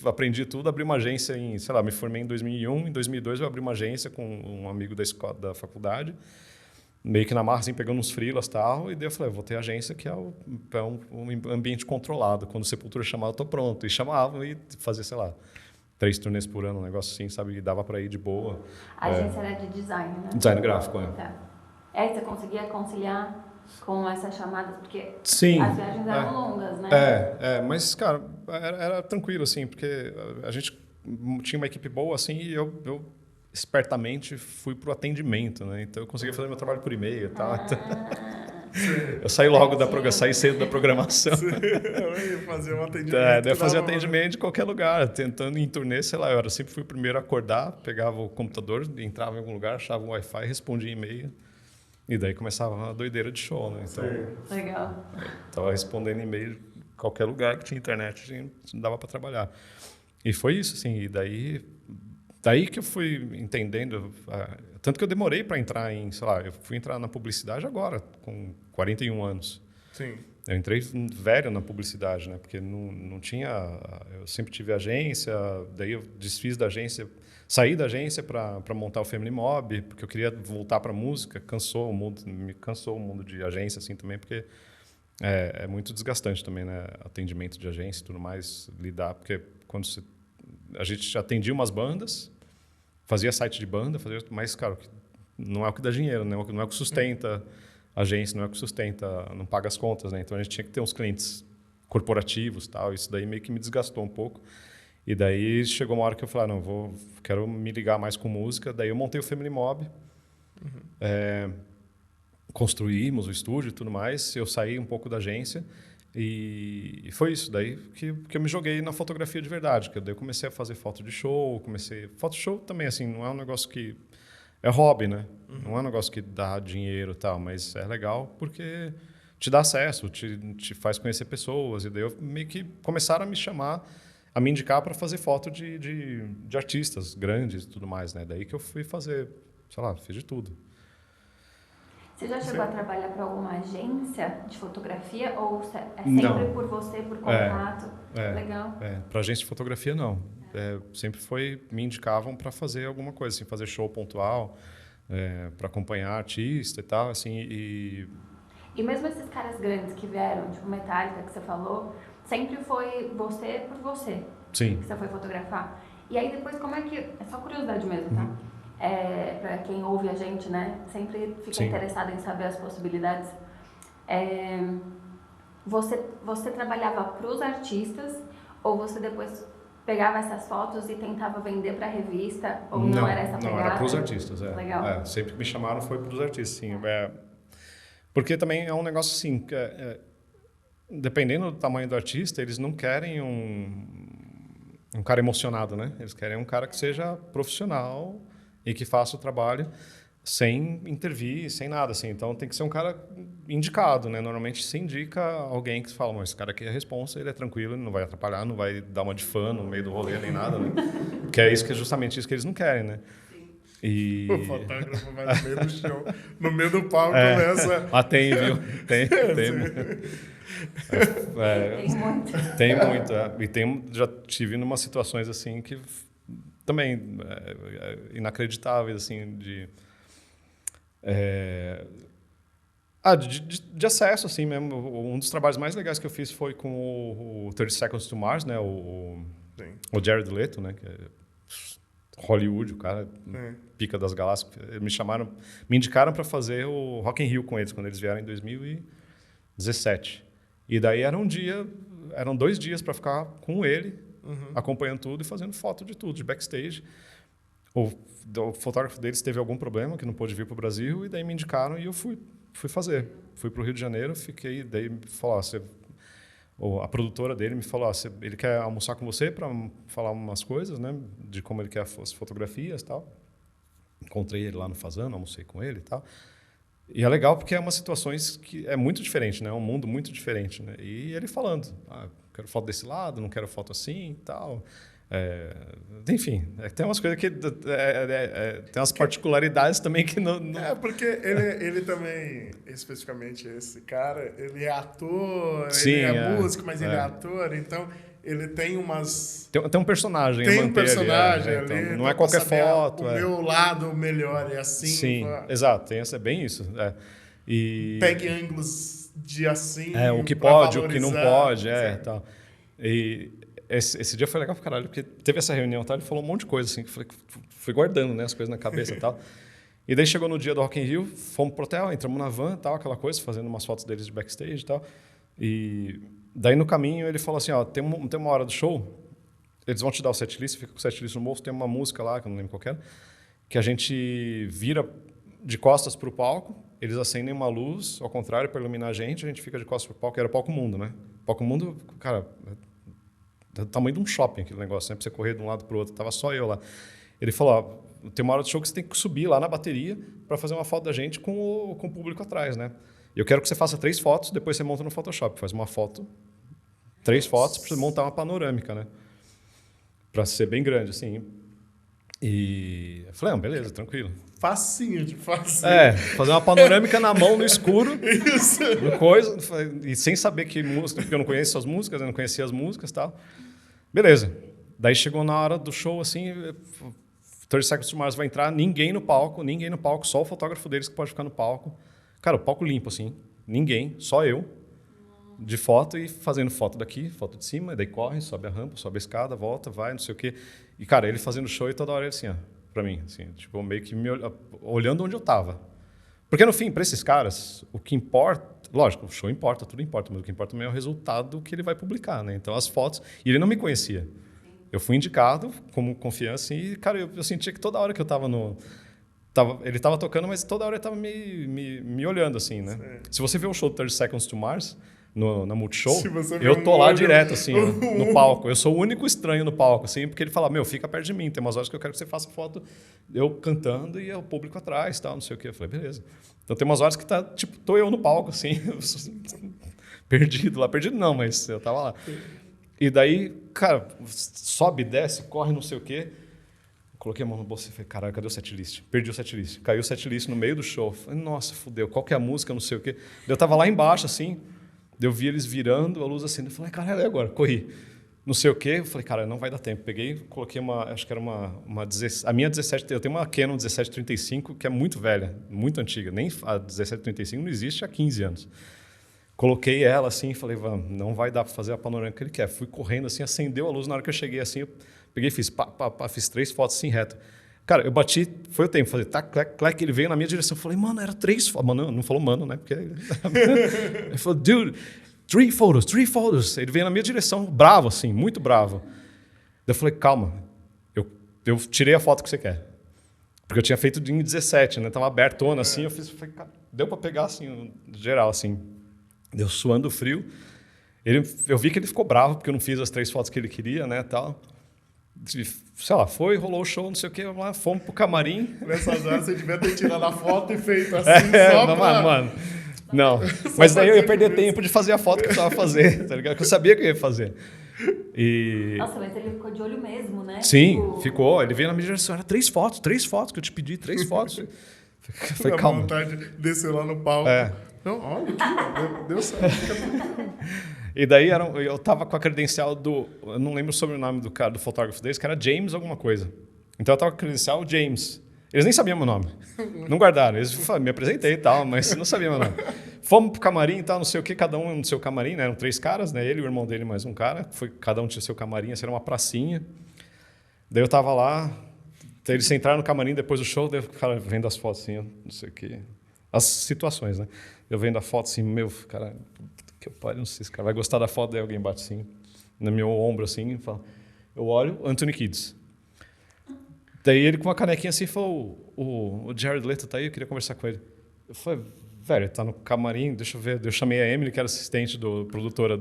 aprendi tudo, abri uma agência me formei em 2001, em 2002 eu abri uma agência com um amigo da escola, da faculdade, meio que na marra, assim, pegando uns freelas e tal, e daí eu falei, vou ter agência que é um ambiente controlado. Quando o Sepultura chamava, eu tô pronto. E chamavam e fazia, 3 turnês por ano, um negócio assim, sabe? E dava para ir de boa. A agência era de design, né? Design gráfico, Tá. Aí você conseguia conciliar com essas chamadas? Porque sim, as viagens eram longas, né? Mas, cara, era tranquilo, assim, porque a gente tinha uma equipe boa, assim, e eu espertamente fui pro atendimento, né? Então eu conseguia fazer meu trabalho por e-mail e tal. Eu saí logo saí cedo da programação. Eu ia fazer um atendimento. Eu fazia atendimento de qualquer lugar, tentando ir em turnê, eu sempre fui o primeiro a acordar, pegava o computador, entrava em algum lugar, achava um Wi-Fi, respondia e-mail E daí começava a doideira de show, né? Então, Legal. tava respondendo e-mail em qualquer lugar que tinha internet, dava para trabalhar. E foi isso, assim. E daí que eu fui entendendo. Tanto que eu demorei para entrar em, sei lá, eu fui entrar na publicidade agora, com 41 anos. Sim. Eu entrei velho na publicidade, né? Porque não tinha. Eu sempre tive agência, daí eu desfiz da agência, saí da agência para montar o Family Mob, porque eu queria voltar para música. Me cansou o mundo de agência assim também, porque é muito desgastante também, né? Atendimento de agência e tudo mais, lidar, porque quando a gente atendia umas bandas, fazia site de banda, mas, cara, não é o que dá dinheiro, né? Não é o que sustenta a agência, não é o que sustenta, não paga as contas, né? Então a gente tinha que ter uns clientes corporativos, tal. Isso daí meio que me desgastou um pouco. E daí chegou uma hora que eu falei, não, quero me ligar mais com música. Daí eu montei o Family Mob, construímos o estúdio e tudo mais. Eu saí um pouco da agência e foi isso daí que eu me joguei na fotografia de verdade. Que daí eu comecei a fazer foto de show, foto show também, assim, não é um negócio que é hobby, né? Não é um negócio que dá dinheiro e tal, mas é legal porque te dá acesso, te faz conhecer pessoas. E daí eu meio que começaram a me chamar, a me indicar para fazer foto de artistas grandes e tudo mais, né? Daí que eu fui fazer, sei lá, fiz de tudo. Você já chegou a trabalhar para alguma agência de fotografia ou é sempre Não. por você, por contato? Legal. Para agência de fotografia, não. Sempre me indicavam para fazer alguma coisa, assim, fazer show pontual, para acompanhar artista e tal, assim, E mesmo esses caras grandes que vieram, tipo Metallica que você falou, sempre foi você por você? Sim. Que você foi fotografar? E aí depois como é que... É só curiosidade mesmo, tá? Para quem ouve a gente, né? Sempre fica interessado em saber as possibilidades. Você trabalhava para os artistas ou você depois pegava essas fotos e tentava vender para a revista? Ou não era essa pegada? Não, era para os artistas. Legal. Sempre que me chamaram foi para os artistas, sim. Porque também é um negócio assim, dependendo do tamanho do artista, eles não querem um cara emocionado, né? Eles querem um cara que seja profissional e que faça o trabalho sem intervir, sem nada, assim. Então tem que ser um cara indicado, né? Normalmente se indica alguém que fala, mas esse cara aqui é responsa, ele é tranquilo, ele não vai atrapalhar, não vai dar uma de fã no meio do rolê nem nada, né? Que é justamente isso que eles não querem, né? E... O fotógrafo vai no meio do show, no meio do palco começa... Lá tem, viu? Tem. Tem muito. Tem muito, já tive umas situações assim que também inacreditáveis, assim, de acesso, assim mesmo. Um dos trabalhos mais legais que eu fiz foi com o 30 Seconds to Mars, né? O Jared Leto, né? Que é Hollywood, o cara pica das galáxias. Me indicaram para fazer o Rock in Rio com eles, quando eles vieram em 2017. E daí eram 2 dias para ficar com ele, acompanhando tudo e fazendo foto de tudo, de backstage. O fotógrafo deles teve algum problema, que não pôde vir para o Brasil, e daí me indicaram e eu fui fazer. Fui para o Rio de Janeiro, fiquei, daí me falou, a produtora dele me falou, ele quer almoçar com você para falar umas coisas, né, de como ele quer as fotografias e tal. Encontrei ele lá no Fazano, almocei com ele e tal. E é legal porque é umas situações que é muito diferente, né? É um mundo muito diferente, né? E ele falando, quero foto desse lado, não quero foto assim e tal. Enfim, tem umas coisas que tem umas particularidades também que não... porque ele também, especificamente esse cara, ele é ator, Sim, ele é músico, mas ele é ator, então ele tem umas... Tem um personagem Tem a manter um personagem ali. ali. Então, não é qualquer foto. O meu lado melhor é assim. Sim, exato, é bem isso. E... Pegue ângulos de assim. O que pode, valorizar, o que não pode, tal. E esse dia foi legal pra caralho, porque teve essa reunião, ele falou um monte de coisa, assim, que fui guardando, né, as coisas na cabeça e tal. E daí chegou no dia do Rock in Rio, fomos pro hotel, entramos na van, tal, aquela coisa, fazendo umas fotos deles de backstage e tal. E daí no caminho ele falou assim, tem uma hora do show, eles vão te dar o setlist, fica com o setlist no bolso, tem uma música lá, que eu não lembro qual que era, que a gente vira de costas pro palco, eles acendem uma luz, ao contrário, para iluminar a gente fica de costas pro palco, era o Palco Mundo, né? O Palco Mundo, cara, do tamanho de um shopping aquele negócio, né? Pra você correr de um lado pro outro, tava só eu lá. Ele falou, ó, tem uma hora do show que você tem que subir lá na bateria para fazer uma foto da gente com o público atrás, né? E eu quero que você faça 3 fotos, depois você monta no Photoshop. Faz uma foto, 3 fotos, para você montar uma panorâmica, né? Para ser bem grande, assim. E eu falei, beleza, tranquilo. Facinho de fazer. Fazer uma panorâmica na mão, no escuro. Isso. Coisa, e sem saber que música, porque eu não conheço as músicas, eu não conhecia as músicas e tal. Beleza. Daí chegou na hora do show, assim, 30 Seconds to Mars vai entrar, ninguém no palco, só o fotógrafo deles que pode ficar no palco. Cara, o palco limpo, assim, ninguém, só eu, de foto e fazendo foto daqui, foto de cima, daí corre, sobe a rampa, sobe a escada, volta, vai, não sei o quê. E, cara, ele fazendo show e toda hora ele assim, ó, pra mim, assim, tipo, meio que olhando onde eu tava. Porque, no fim, pra esses caras, o que importa, lógico, o show importa, tudo importa, mas o que importa também é o resultado que ele vai publicar, né? Então, as fotos, e ele não me conhecia. Eu fui indicado como confiança e, cara, eu sentia que toda hora que eu tava ele estava tocando, mas toda hora ele estava me olhando, assim, né? Sim. Se você vê o show do 30 Seconds to Mars, na Multishow, eu tô lá direto, assim, no palco. Eu sou o único estranho no palco, assim, porque ele fala, fica perto de mim, tem umas horas que eu quero que você faça foto eu cantando e o público atrás, tal, não sei o quê. Eu falei, beleza. Então tem umas horas que tô eu no palco, assim, perdido lá. Perdido não, mas eu tava lá. E daí, cara, sobe, desce, corre, não sei o quê. Coloquei a mão no bolso e falei, caralho, cadê o setlist? Perdi o setlist. Caiu o setlist no meio do show. Falei, nossa, fudeu, qual que é a música, não sei o quê. Eu tava lá embaixo, assim, eu vi eles virando, a luz assim, eu falei, caralho, e agora? Corri. Não sei o quê, eu falei, cara, não vai dar tempo. Peguei, coloquei acho que era a minha 17, eu tenho uma Canon 1735, que é muito velha, muito antiga. Nem a 1735 não existe há 15 anos. Coloquei ela assim e falei, não vai dar para fazer a panorâmica que ele quer. Fui correndo assim, acendeu a luz. Na hora que eu cheguei assim, eu peguei e fiz, fiz 3 fotos assim, reto. Cara, eu bati, foi o tempo, falei, tá, clac, ele veio na minha direção. Eu falei, mano, era 3 fotos. Mano, não falou mano, né? Porque... Ele falou, dude, 3 photos. Ele veio na minha direção, bravo assim, muito bravo. Eu falei, calma, eu tirei a foto que você quer. Porque eu tinha feito em 17, né? Tava abertona assim, eu falei, cara, deu para pegar assim, geral assim. Deu suando frio. Eu vi que ele ficou bravo porque eu não fiz as 3 fotos que ele queria, né, tal. Sei lá, rolou o show, não sei o quê, lá, fomos pro camarim. Nessas horas você devia ter tirado a foto e feito assim só pra... Mano, não. Mas daí eu ia perder tempo de fazer a foto que eu precisava fazer, tá ligado? Que eu sabia que eu ia fazer. Nossa, mas ele ficou de olho mesmo, né? Sim, ficou. Ele veio na minha direção, era 3 fotos que eu te pedi, 3 fotos. Eu falei, calma. Vontade de descer lá no palco. Não, olha aqui, deu certo. E daí eu tava com a credencial eu não lembro o sobrenome do cara, do fotógrafo deles, que era James alguma coisa. Então eu tava com a credencial James. Eles nem sabiam meu nome. Não guardaram. Eles me apresentei e tal, mas não sabiam meu nome. Fomos pro camarim e tal, não sei o que, cada um no seu camarim, né? Eram 3 caras, né? Ele, o irmão dele, mais um cara. Cada um tinha seu camarim, assim, era uma pracinha. Daí eu tava lá, eles entraram no camarim depois do show, daí o cara vendo as fotos assim, não sei o que. As situações, né? Eu vendo a foto assim, cara, que eu paro, não sei se esse cara vai gostar da foto, daí alguém bate assim, no meu ombro assim, e fala, eu olho, Anthony Kiedis. Daí ele com uma canequinha assim falou, o Jared Leto tá aí, eu queria conversar com ele. Eu falei, velho, ele tá no camarim, deixa eu ver. Eu chamei a Emily, que era assistente produtora,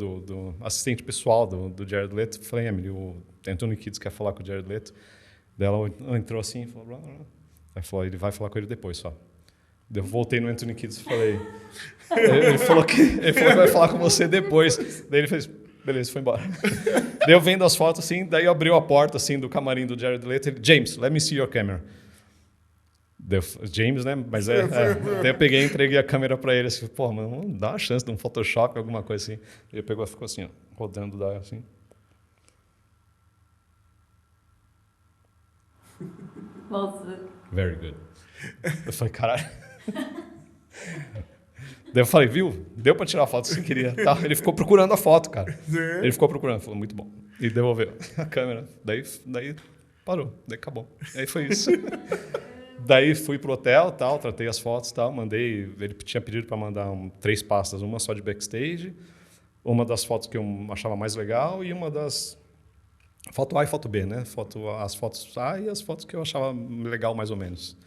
assistente pessoal do Jared Leto. Eu falei, Emily, o Anthony Kiedis quer falar com o Jared Leto. Daí ela entrou assim e falou, blá, blá, blá. Aí falou, ele vai falar com ele depois só. Daí eu voltei no Anthony Kiedis e falei, ele falou que vai falar com você depois. Daí ele fez, beleza, foi embora. Daí eu vendo as fotos assim, daí abriu a porta assim do camarim do Jared Leto. Ele, James, let me see your camera. James, né? Mas daí eu peguei e entreguei a câmera para ele assim, pô, mano, vamos dar uma chance de um Photoshop, alguma coisa assim. Ele pegou e ficou assim, ó, rodando daí assim. Nossa. Very good. Eu falei, caralho. Daí eu falei, viu? Deu pra tirar a foto se queria. Tá? Ele ficou procurando a foto, cara. Ele ficou procurando. Falou, muito bom. E devolveu a câmera. Daí parou. Daí acabou. Aí foi isso. Daí fui pro hotel, tal, tratei as fotos, tal, mandei... Ele tinha pedido para mandar 3 pastas. Uma só de backstage, uma das fotos que eu achava mais legal e uma das... Foto A e foto B, né? As fotos A e as fotos que eu achava legal mais ou menos.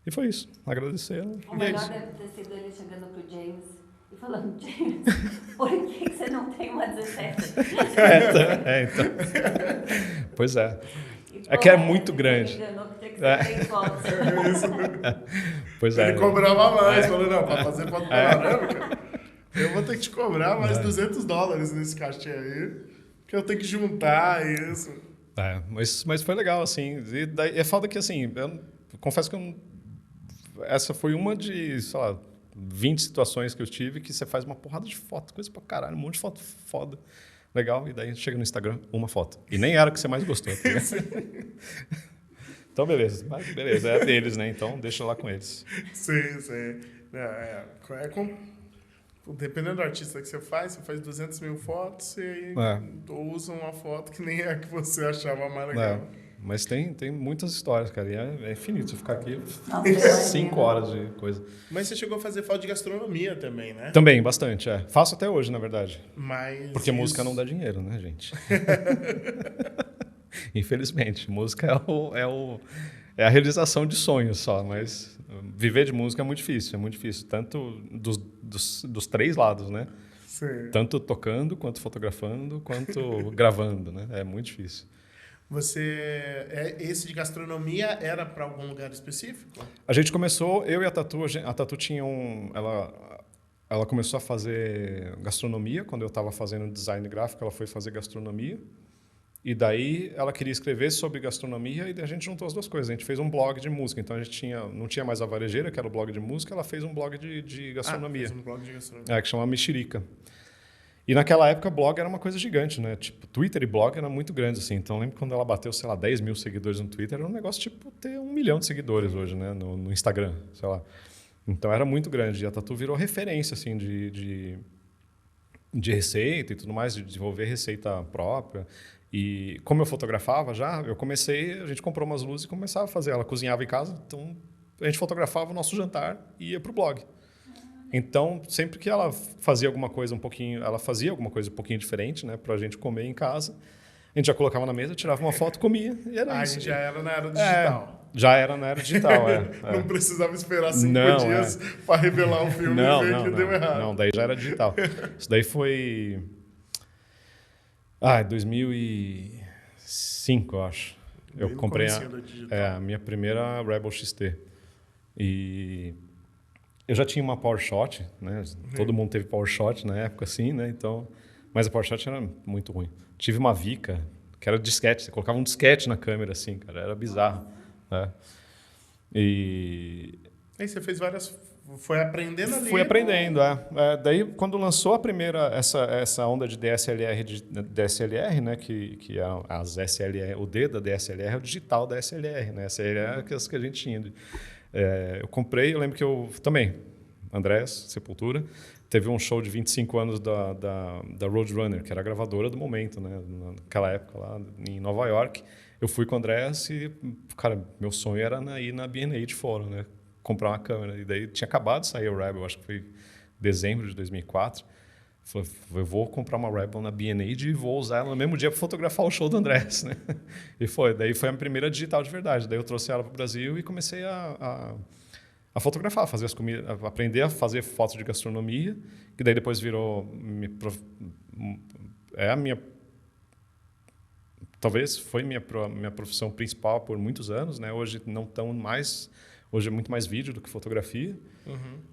E foi isso. Agradecer. O melhor deve ter sido ele chegando pro James e falando, James, por que você não tem uma 17? Então. Pois é. É que é muito grande. Pois é. Ele cobrava mais, falou, não, para fazer foto panorâmica, eu vou ter que te cobrar mais $200 nesse cachê aí, que eu tenho que juntar isso. Mas foi legal, assim. E daí, é foda que, assim, eu confesso que essa foi uma de, sei lá, 20 situações que eu tive que você faz uma porrada de foto, coisa pra caralho, um monte de foto foda. Legal, e daí chega no Instagram, uma foto. E nem era o que você mais gostou. Tá? Então, beleza. Mas beleza, é deles, né? Então, deixa lá com eles. Sim. Dependendo do artista que você faz 200 mil fotos e aí usa uma foto que nem é a que você achava mais legal. Mas tem muitas histórias, cara. E é infinito. Você ficar aqui 5 horas de coisa. Mas você chegou a fazer foto de gastronomia também, né? Também, bastante, Faço até hoje, na verdade. Mas porque música não dá dinheiro, né, gente? Infelizmente. Música é a realização de sonhos só, mas viver de música é muito difícil. Tanto dos 3 lados, né? Sim. Tanto tocando, quanto fotografando, quanto gravando, né? É muito difícil. Esse de gastronomia era para algum lugar específico? A gente começou, eu e a Tatu tinha ela começou a fazer gastronomia, quando eu estava fazendo design gráfico, ela foi fazer gastronomia. E daí ela queria escrever sobre gastronomia e a gente juntou as duas coisas. A gente fez um blog de música, então a gente não tinha mais a Varejeira, que era o blog de música, ela fez um blog de gastronomia. Fez um blog de gastronomia. Que chama Mexerica. E naquela época, blog era uma coisa gigante, né? Tipo, Twitter e blog eram muito grandes, assim. Então, eu lembro quando ela bateu, sei lá, 10 mil seguidores no Twitter, era um negócio tipo ter 1 milhão de seguidores hoje, né? No Instagram, sei lá. Então, era muito grande. E a Tatu virou referência, assim, de receita e tudo mais, de desenvolver receita própria. E como eu fotografava já, a gente comprou umas luzes e começava a fazer. Ela cozinhava em casa, então a gente fotografava o nosso jantar e ia pro blog. Então, sempre que ela fazia alguma coisa um pouquinho diferente, né, pra gente comer em casa, a gente já colocava na mesa, tirava uma foto, comia e era isso. A gente já era na era digital. Já era na era digital, Não precisava esperar 5 dias para revelar um filme e ver que deu errado. Não, daí já era digital. Isso daí foi 2005, eu acho. Eu comprei a minha primeira Rebel XT. E eu já tinha uma PowerShot, né? Todo mundo teve PowerShot na época, assim, né? Então, mas a PowerShot era muito ruim. Tive uma Vika, que era disquete. Você colocava um disquete na câmera, assim, cara. Era bizarro. Né? E aí você fez várias... Foi aprendendo ali? Fui aprendendo, daí, quando lançou a primeira, essa onda de DSLR, né? Que é as SLR, o D da DSLR é o digital da SLR, né? Essa era as que a gente tinha. Eu comprei, eu lembro que eu também, Andrés, Sepultura, teve um show de 25 anos da Roadrunner, que era a gravadora do momento, né? Naquela época, lá em Nova York. Eu fui com o Andrés e, cara, meu sonho era ir na B&A de fora, né? Comprar uma câmera. E daí tinha acabado de sair o Rebel, acho que foi dezembro de 2004. Falei, eu vou comprar uma Rebel na B&A e vou usar ela no mesmo dia para fotografar o show do Andrés, né? E daí foi a primeira digital de verdade. Daí eu trouxe ela para o Brasil e comecei a fotografar, fazer as comidas, aprender a fazer fotos de gastronomia, que daí depois virou talvez foi minha profissão principal por muitos anos, né? Hoje não tão mais. Hoje é muito mais vídeo do que fotografia,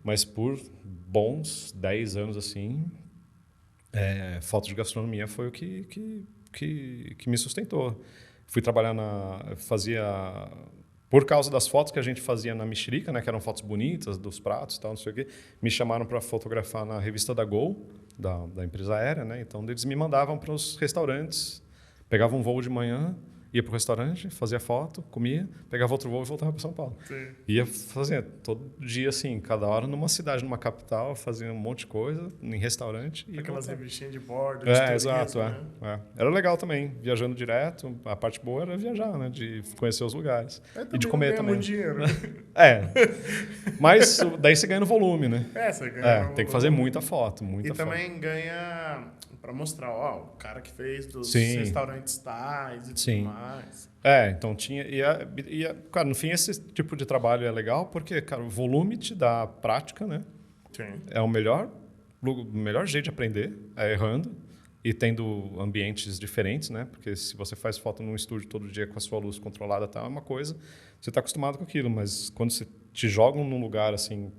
mas por bons 10 anos assim, foto de gastronomia foi o que me sustentou. Fui trabalhar por causa das fotos que a gente fazia na Mexerica, né, que eram fotos bonitas dos pratos e tal, não sei o quê, me chamaram para fotografar na revista da Gol, da empresa aérea, né? Então eles me mandavam para os restaurantes, pegavam um voo de manhã, ia para o restaurante, fazia foto, comia, pegava outro voo e voltava para São Paulo. Sim. Ia fazer todo dia, assim, cada hora numa cidade, numa capital, fazia um monte de coisa, em restaurante. Aquelas revistinhas de bordo. Exato. Né? Era legal também, viajando direto. A parte boa era viajar, né? De conhecer os lugares. E de comer também. Dinheiro. Mas daí você ganha no volume, né? Você ganha tem que fazer muita foto, muita foto. E também ganha... para mostrar, o cara que fez dos restaurantes tais e tudo mais. Então tinha... Cara, no fim, esse tipo de trabalho é legal porque, cara, o volume te dá prática, né? Sim. É o melhor jeito de aprender, errando. e tendo ambientes diferentes, né? Porque se você faz foto num estúdio todo dia com a sua luz controlada, tá, é uma coisa, você está acostumado com aquilo, mas quando você te jogam num lugar assim,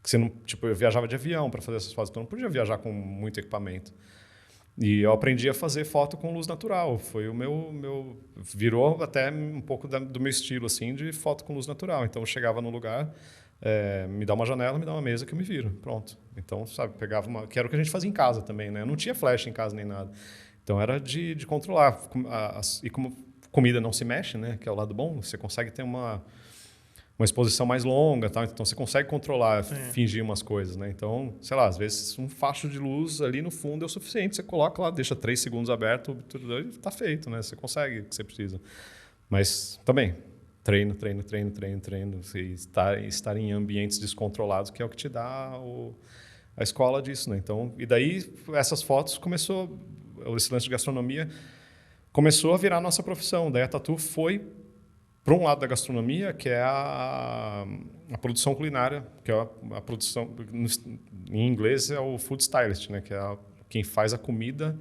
que você não, tipo, eu viajava de avião para fazer essas fotos, então eu não podia viajar com muito equipamento. E eu aprendi a fazer foto com luz natural. Foi o meu virou até um pouco do meu estilo assim de foto com luz natural. Então eu chegava no lugar, me dá uma janela, me dá uma mesa que eu me viro, pronto. Então, sabe, pegava que era o que a gente fazia em casa também, né? Eu não tinha flash em casa nem nada. Então era de controlar. E como comida não se mexe, né? Que é o lado bom, você consegue ter uma exposição mais longa, tá? Então você consegue controlar, fingir umas coisas, né? Então, sei lá, às vezes um facho de luz ali no fundo é o suficiente. Você coloca lá, deixa 3 segundos aberto, tudo está feito, né? Você consegue o que você precisa. Mas também, treino. E estar em ambientes descontrolados, que é o que te dá a escola disso, né? Então, e daí essas fotos esse lance de gastronomia começou a virar nossa profissão. Daí a Tatu foi para um lado da gastronomia, que é a produção culinária, que é a produção, em inglês é o food stylist, né? Que é quem faz a comida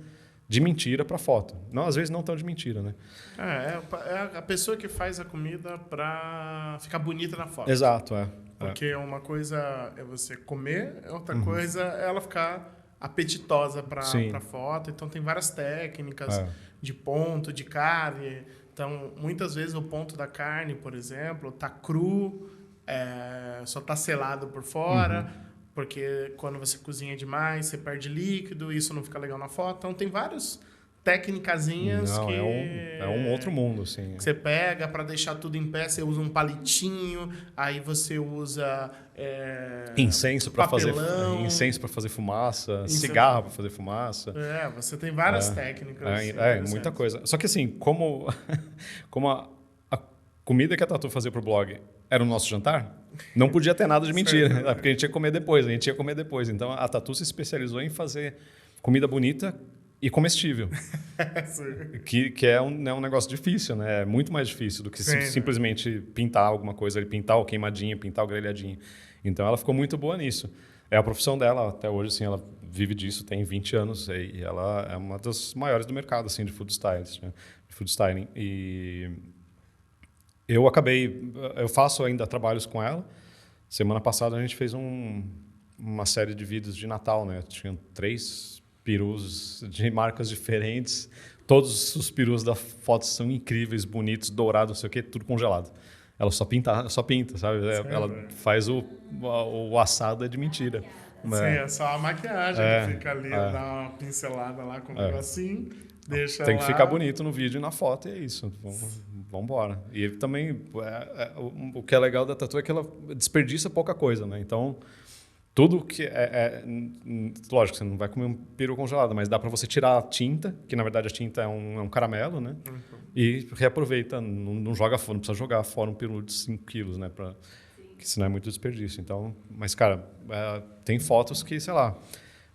de mentira para foto. Não, às vezes não tão de mentira, né? É a pessoa que faz a comida para ficar bonita na foto. Exato, Porque uma coisa é você comer, outra coisa é ela ficar apetitosa para foto. Então tem várias técnicas de ponto, de carne. Então, muitas vezes o ponto da carne, por exemplo, tá cru, só tá selado por fora, porque quando você cozinha demais, você perde líquido, isso não fica legal na foto. Então, tem várias técnicazinhas que... É um outro mundo, assim. Que você pega para deixar tudo em pé, você usa um palitinho, aí você usa... incenso para fazer fumaça, cigarro para fazer fumaça. Você tem várias técnicas. Muita coisa. Só que assim, como a comida que a Tatu fazia pro blog era o nosso jantar, não podia ter nada de mentira, porque a gente ia comer depois. Então a Tatu se especializou em fazer comida bonita e comestível. que é um negócio difícil, né? É muito mais difícil do que simplesmente pintar alguma coisa, pintar o queimadinho, pintar o grelhadinho. Então ela ficou muito boa nisso. É a profissão dela até hoje, assim, ela vive disso, tem 20 anos e ela é uma das maiores do mercado, assim, de food styling. E eu faço ainda trabalhos com ela. Semana passada a gente fez uma série de vídeos de Natal, né? Tinham 3 perus de marcas diferentes. Todos os perus da foto são incríveis, bonitos, dourados, não sei o quê, tudo congelado. Ela só pinta, sabe? Ela faz o assado de mentira. Sim, é só a maquiagem que fica ali, dá uma pincelada lá com um negocinho, deixa Tem que lá. ficar bonito no vídeo e na foto, e é isso. Vamos embora. E também, o que é legal da Tatu é que ela desperdiça pouca coisa, né? Então, tudo que lógico, você não vai comer um peru congelado, mas dá para você tirar a tinta, que na verdade a tinta é um caramelo, né? E reaproveita, não joga fora, não precisa jogar fora um peru de 5 quilos, né? Que senão é muito desperdício. Então, mas, cara, tem fotos que, sei lá,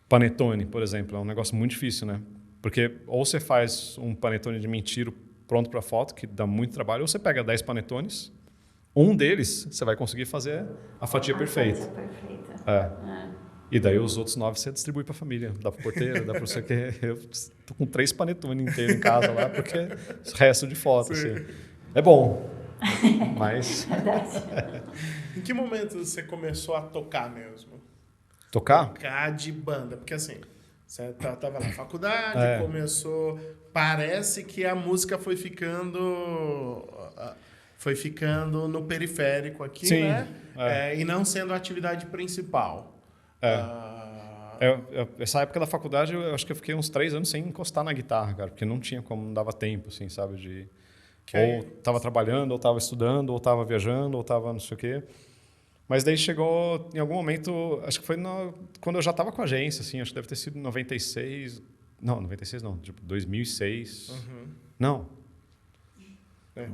panetone, por exemplo, é um negócio muito difícil, né? Porque ou você faz um panetone de mentira pronto para foto, que dá muito trabalho, ou você pega 10 panetones, um deles você vai conseguir fazer a fatia perfeita. E daí os outros 9 você distribui para a família, dá para o porteiro, dá para você que eu tô com 3 panetones inteiros em casa lá, porque o resto de foto, assim. É bom, mas... Em que momento você começou a tocar mesmo? Tocar? Tocar de banda, porque assim, você estava na faculdade, começou... Parece que a música foi ficando no periférico aqui, sim, né? E não sendo a atividade principal. Essa época da faculdade, eu acho que eu fiquei uns 3 anos sem encostar na guitarra, cara, porque não tinha como, não dava tempo, assim, sabe? Ou estava trabalhando, ou estava estudando, ou estava viajando, ou estava não sei o quê. Mas daí chegou, em algum momento, acho que foi quando eu já estava com a agência, assim, acho que deve ter sido 96... Não, 96 não, tipo 2006. Não.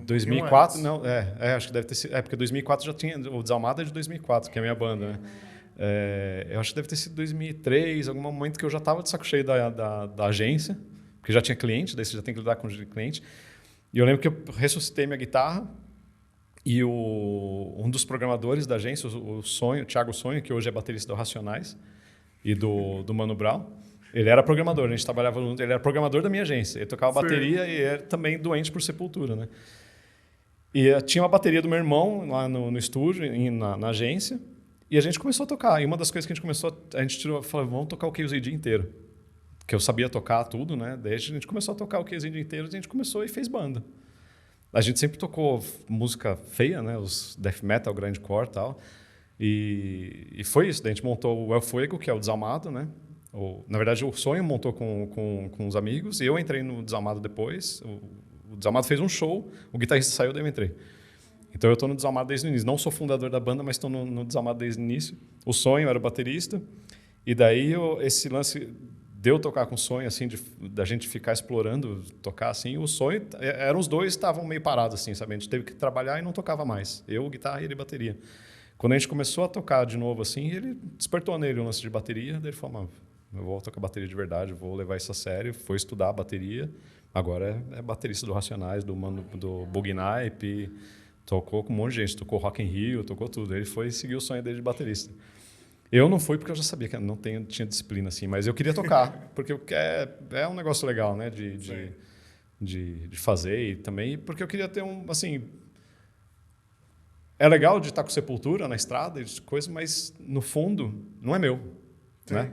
2004, não, acho que deve ter sido... porque 2004 já tinha... O Desalmada é de 2004, que é a minha banda, né? Eu acho que deve ter sido 2003, algum momento que eu já estava de saco cheio da agência, porque já tinha cliente, daí você já tem que lidar com o cliente. E eu lembro que eu ressuscitei minha guitarra e um dos programadores da agência, o Thiago Sonho, que hoje é baterista do Racionais, e do Mano Brown, Ele era programador, a gente trabalhava junto, ele era programador da minha agência. Ele tocava Sim. bateria e era também doente por Sepultura, né? E tinha uma bateria do meu irmão lá no estúdio, na agência, e a gente começou a tocar. E uma das coisas que a gente começou, a gente falou, vamos tocar o Chaos o dia inteiro. Que eu sabia tocar tudo, né? Daí a gente começou a tocar o Chaos o dia inteiro, e a gente começou e fez banda. A gente sempre tocou música feia, né? Os death metal, grindcore e tal. E foi isso. Daí a gente montou o El Fuego, que é o Desalmado, né? Na verdade, o Sonho montou com os amigos, e eu entrei no Desalmado depois. O Desalmado fez um show, o guitarrista saiu, daí eu entrei. Então eu estou no Desalmado desde o início. Não sou fundador da banda, mas estou no Desalmado desde o início. O Sonho era o baterista, e daí esse lance de eu tocar com o Sonho, assim, da gente ficar explorando, tocar assim, o Sonho, eram os dois estavam meio parados, assim, sabe? A gente teve que trabalhar e não tocava mais. Eu, guitarra, e ele, bateria. Quando a gente começou a tocar de novo, assim, ele despertou nele o lance de bateria, daí ele falou, eu vou tocar bateria de verdade, vou levar isso a sério. Foi estudar a bateria, agora é baterista do Racionais, do Bug Nipe, tocou com um monte de gente, tocou Rock in Rio, tocou tudo. Ele foi seguir o sonho dele de baterista. Eu não fui porque eu já sabia que não tinha disciplina assim, mas eu queria tocar, porque é um negócio legal, né, de fazer, e também porque eu queria ter assim, é legal de estar com Sepultura na estrada e coisa, mas no fundo não é meu, né?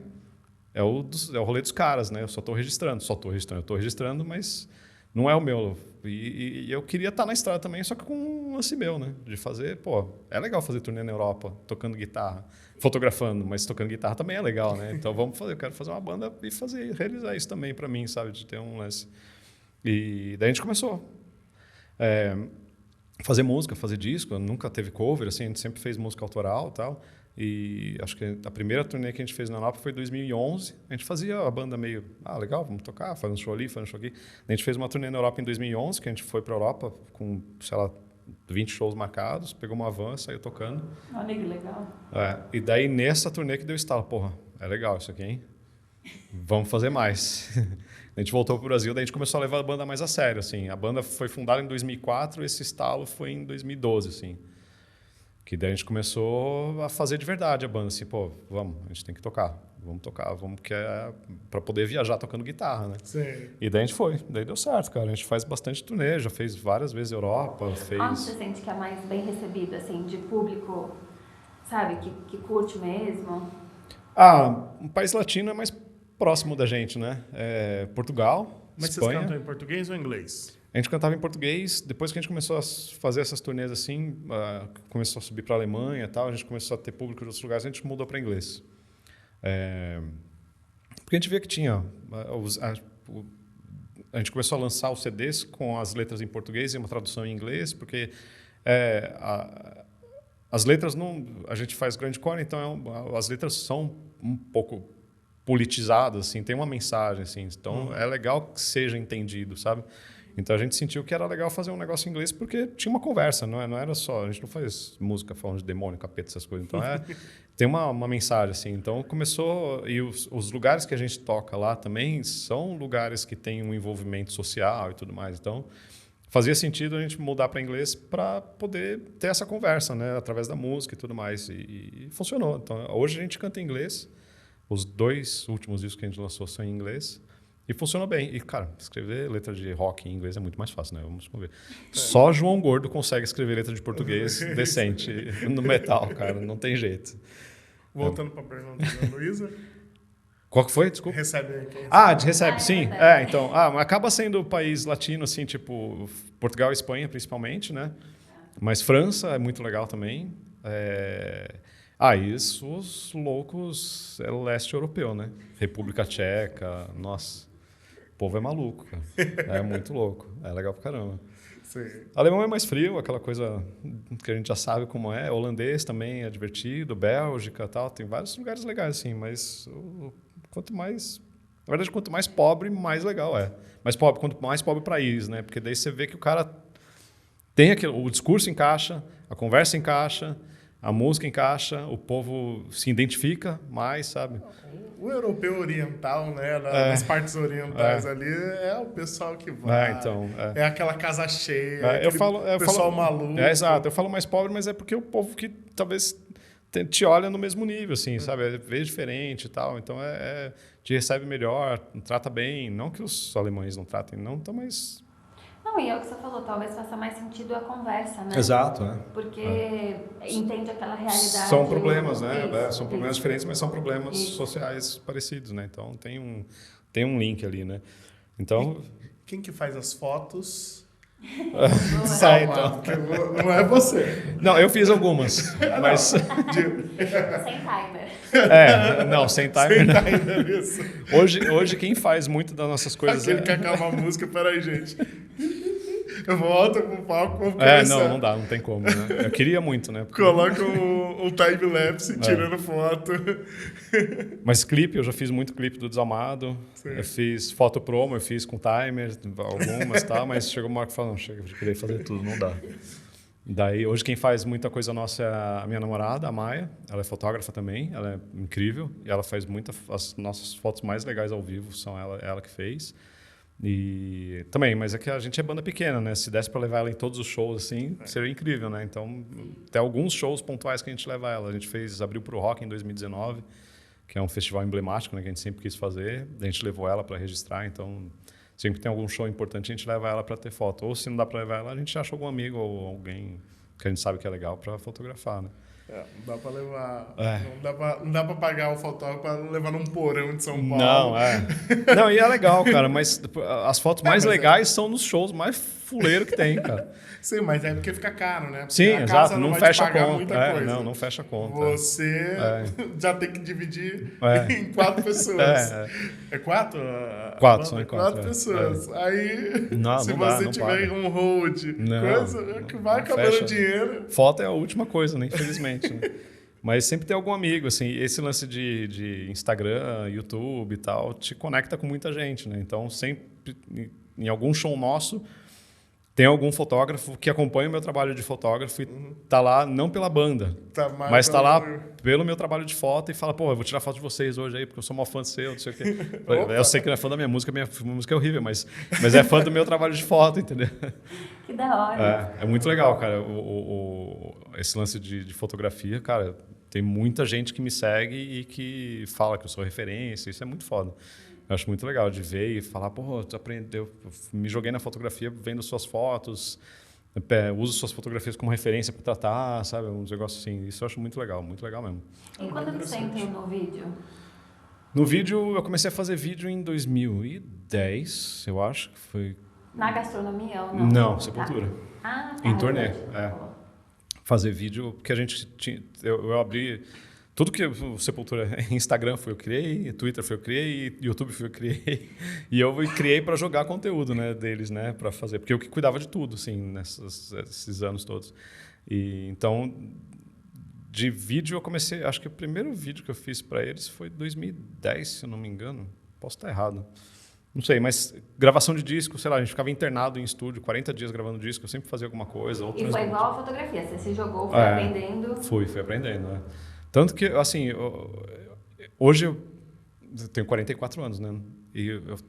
É o rolê dos caras, né? Eu só estou registrando, mas não é o meu. E eu queria estar na estrada também, só que com um lance meu, né? De fazer, é legal fazer turnê na Europa, tocando guitarra, fotografando, mas tocando guitarra também é legal, né? Então vamos fazer, eu quero fazer uma banda e realizar isso também para mim, sabe? De ter um lance. E daí a gente começou. Fazer música, fazer disco, nunca teve cover, assim, a gente sempre fez música autoral e tal. E acho que a primeira turnê que a gente fez na Europa foi em 2011. A gente fazia a banda meio, legal, vamos tocar, faz um show ali, faz um show aqui. A gente fez uma turnê na Europa em 2011, que a gente foi para a Europa com, sei lá, 20 shows marcados, pegou uma van, saiu tocando. Olha que legal. E daí nessa turnê que deu estalo, é legal isso aqui, hein? Vamos fazer mais. A gente voltou para o Brasil, daí a gente começou a levar a banda mais a sério, assim. A banda foi fundada em 2004, esse estalo foi em 2012, assim. Que daí a gente começou a fazer de verdade a banda, assim, vamos, a gente tem que tocar, que é para poder viajar tocando guitarra, né? Sim. E daí a gente foi, daí deu certo, cara. A gente faz bastante turnê, já fez várias vezes Europa, fez... Onde você sente que é mais bem recebido, assim, de público, sabe, que curte mesmo? Um país latino é mais próximo da gente, né? Portugal, Mas Espanha. vocês cantam em português ou em inglês? A gente cantava em português. Depois que a gente começou a fazer essas turnês assim, começou a subir para a Alemanha e tal, a gente começou a ter público de outros lugares, a gente mudou para inglês. Porque a gente via que tinha... A gente começou a lançar os CDs com as letras em português e uma tradução em inglês, porque as letras não... A gente faz grindcore, então as letras são um pouco politizadas, assim, tem uma mensagem, assim, então é legal que seja entendido, sabe? Então a gente sentiu que era legal fazer um negócio em inglês porque tinha uma conversa, não era só... A gente não faz música falando de demônio, capeta, essas coisas. Então tem uma mensagem, assim. Então começou... E os lugares que a gente toca lá também são lugares que têm um envolvimento social e tudo mais. Então fazia sentido a gente mudar para inglês para poder ter essa conversa, né? Através da música e tudo mais. E funcionou. Então hoje a gente canta em inglês. Os 2 últimos discos que a gente lançou são em inglês. E funcionou bem. E, cara, escrever letra de rock em inglês é muito mais fácil, né? Vamos ver. Só João Gordo consegue escrever letra de português decente no metal, cara. Não tem jeito. Voltando para a pergunta da Luísa. Qual que foi? Desculpa. Recebe quem? Recebe, sim. Então, acaba sendo o país latino, assim, tipo Portugal e Espanha, principalmente, né? Mas França é muito legal também. Isso, os loucos é o leste europeu, né? República Tcheca, nossa... O povo é maluco, cara. É muito louco. É legal pra caramba. Sim. Alemão é mais frio, aquela coisa que a gente já sabe como é. Holandês também é divertido, Bélgica e tal. Tem vários lugares legais, assim, mas quanto mais... Na verdade, quanto mais pobre, mais legal é. Quanto mais pobre o país, né? Porque daí você vê que o cara tem o discurso encaixa, a conversa encaixa, a música encaixa, o povo se identifica mais, sabe? O europeu oriental, né, nas partes orientais ali, é o pessoal que vai. É aquela casa cheia, pessoal maluco. Exato, eu falo mais pobre, mas é porque o povo que talvez te olha no mesmo nível, assim, sabe? Vê diferente e tal. Então, te recebe melhor, trata bem. Não que os alemães não tratem, não, então, mas... Não, e é o que você falou, talvez faça mais sentido a conversa, né? Exato, né? Porque entende aquela realidade. São problemas, né? Isso, São problemas diferentes, mas são problemas isso. sociais parecidos, né? Então, tem um link ali, né? Então... Quem que faz as fotos? Então. Porque não é você. Não, eu fiz algumas, mas... Sem timer. Não, sem timer. Sem Não. timer, isso. Hoje, quem faz muito das nossas coisas... Aquele que acaba a música, peraí, gente. Eu volto pro palco, vamos não dá, não tem como, né? Eu queria muito, né? Porque... Coloca um time-lapse tirando foto. Mas clipe, eu já fiz muito clipe do Desalmado. Sim. Eu fiz foto promo, eu fiz com timer, algumas e tal, mas chegou uma hora que falou, não, chega, eu queria fazer tudo, não dá. Daí, hoje quem faz muita coisa nossa é a minha namorada, a Maia. Ela é fotógrafa também, ela é incrível. E ela faz as nossas fotos mais legais ao vivo, são ela que fez. E também, mas é que a gente é banda pequena, né? Se desse para levar ela em todos os shows, assim, seria incrível, né? Então, tem alguns shows pontuais que a gente leva ela. A gente abriu para o Rock em 2019, que é um festival emblemático, né? Que a gente sempre quis fazer. A gente levou ela para registrar, então... Sempre que tem algum show importante, a gente leva ela para ter foto. Ou se não dá para levar ela, a gente acha algum amigo ou alguém que a gente sabe que é legal para fotografar, né? Não dá para levar... Não dá para pagar o fotógrafo para levar num porão de São Paulo. Não, e é legal, cara, mas as fotos mais legais são nos shows mais fuleiro que tem, cara. Sim, mas é porque fica caro, né? Porque sim, a exato, casa não vai fecha te pagar a conta. muita coisa. Não fecha a conta. Você já tem que dividir em 4 pessoas. É 4? 4, são 4 pessoas. Aí, se você tiver um hold, coisa que vai acabando dinheiro. Foto é a última coisa, né? Infelizmente. Né? Mas sempre tem algum amigo, assim, esse lance de Instagram, YouTube e tal, te conecta com muita gente, né? Então, sempre, em algum show nosso, tem algum fotógrafo que acompanha o meu trabalho de fotógrafo e tá lá não pela banda, mas tá lá pelo meu trabalho de foto e fala, pô, eu vou tirar foto de vocês hoje aí, porque eu sou mó fã seu, não sei o quê. Eu sei que não é fã da minha música é horrível, mas é fã do meu trabalho de foto, entendeu? Que da hora. É muito legal, cara, esse lance de fotografia, cara, tem muita gente que me segue e que fala que eu sou referência, isso é muito foda. Eu acho muito legal de ver e falar, pô, eu me joguei na fotografia vendo suas fotos, uso suas fotografias como referência para tratar, sabe? Uns negócios assim. Isso eu acho muito legal mesmo. E quando você entrou no vídeo? No vídeo, eu comecei a fazer vídeo em 2010, eu acho que foi... Na gastronomia ou não? Não, Sepultura. Tá. Em turnê, Fazer vídeo, porque a gente tinha... Eu abri... Tudo que o Sepultura, Instagram foi eu criei, Twitter foi eu criei, YouTube foi eu criei. E eu criei para jogar conteúdo, né, deles, né, para fazer. Porque eu que cuidava de tudo, assim, nesses anos todos. E, então, de vídeo eu comecei... Acho que o primeiro vídeo que eu fiz para eles foi em 2010, se eu não me engano. Posso estar errado. Não sei, mas gravação de disco, sei lá, a gente ficava internado em estúdio, 40 dias gravando disco, eu sempre fazia alguma coisa. E foi igual a fotografia, você se jogou, foi aprendendo? Fui aprendendo, né? Tanto que, assim, hoje eu tenho 44 anos, né? E eu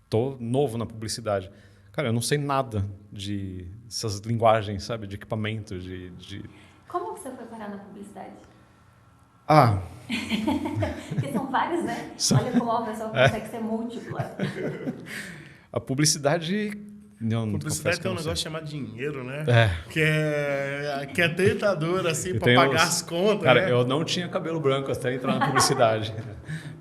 tô novo na publicidade. Cara, eu não sei nada dessas linguagens, sabe? De equipamento, Como você foi parar na publicidade? Porque são vários, né? Olha como uma pessoa consegue ser múltipla. A publicidade... Publicidade tem um negócio chamado dinheiro, né? Que é tentador, assim, para pagar as contas. Cara, né? eu não tinha cabelo branco até entrar na publicidade.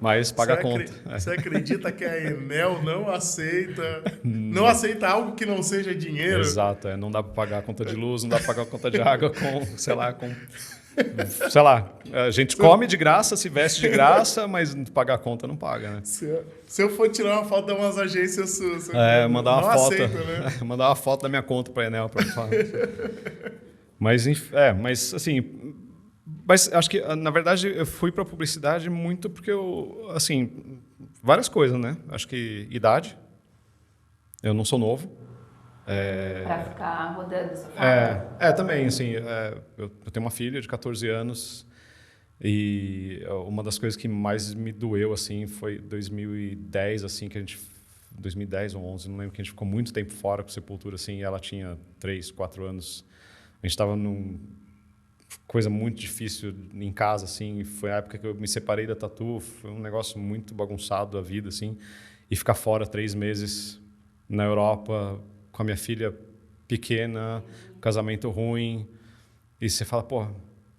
Mas paga a conta. Você acredita que a Enel não aceita algo que não seja dinheiro? Exato, não dá para pagar a conta de luz, não dá para pagar a conta de água sei lá, a gente come de graça, se veste de graça, mas pagar a conta não paga, né? Se eu for tirar uma foto de umas agências suas, mandar uma foto, aceita, né? Mandar uma foto da minha conta para a Enel para falar. Mas assim, mas acho que na verdade eu fui para a publicidade muito porque assim, várias coisas, né? Acho que idade, eu não sou novo. Para ficar rodando essa fala. Também, assim, eu tenho uma filha de 14 anos e uma das coisas que mais me doeu, assim, foi 2010, assim, 2010 ou 11, não lembro, que a gente ficou muito tempo fora com Sepultura, assim, e ela tinha 3, 4 anos. A gente estava coisa muito difícil em casa, assim. Foi a época que eu me separei da Tatu, foi um negócio muito bagunçado a vida, assim. E ficar fora 3 meses na Europa com a minha filha pequena, casamento ruim. E você fala, pô,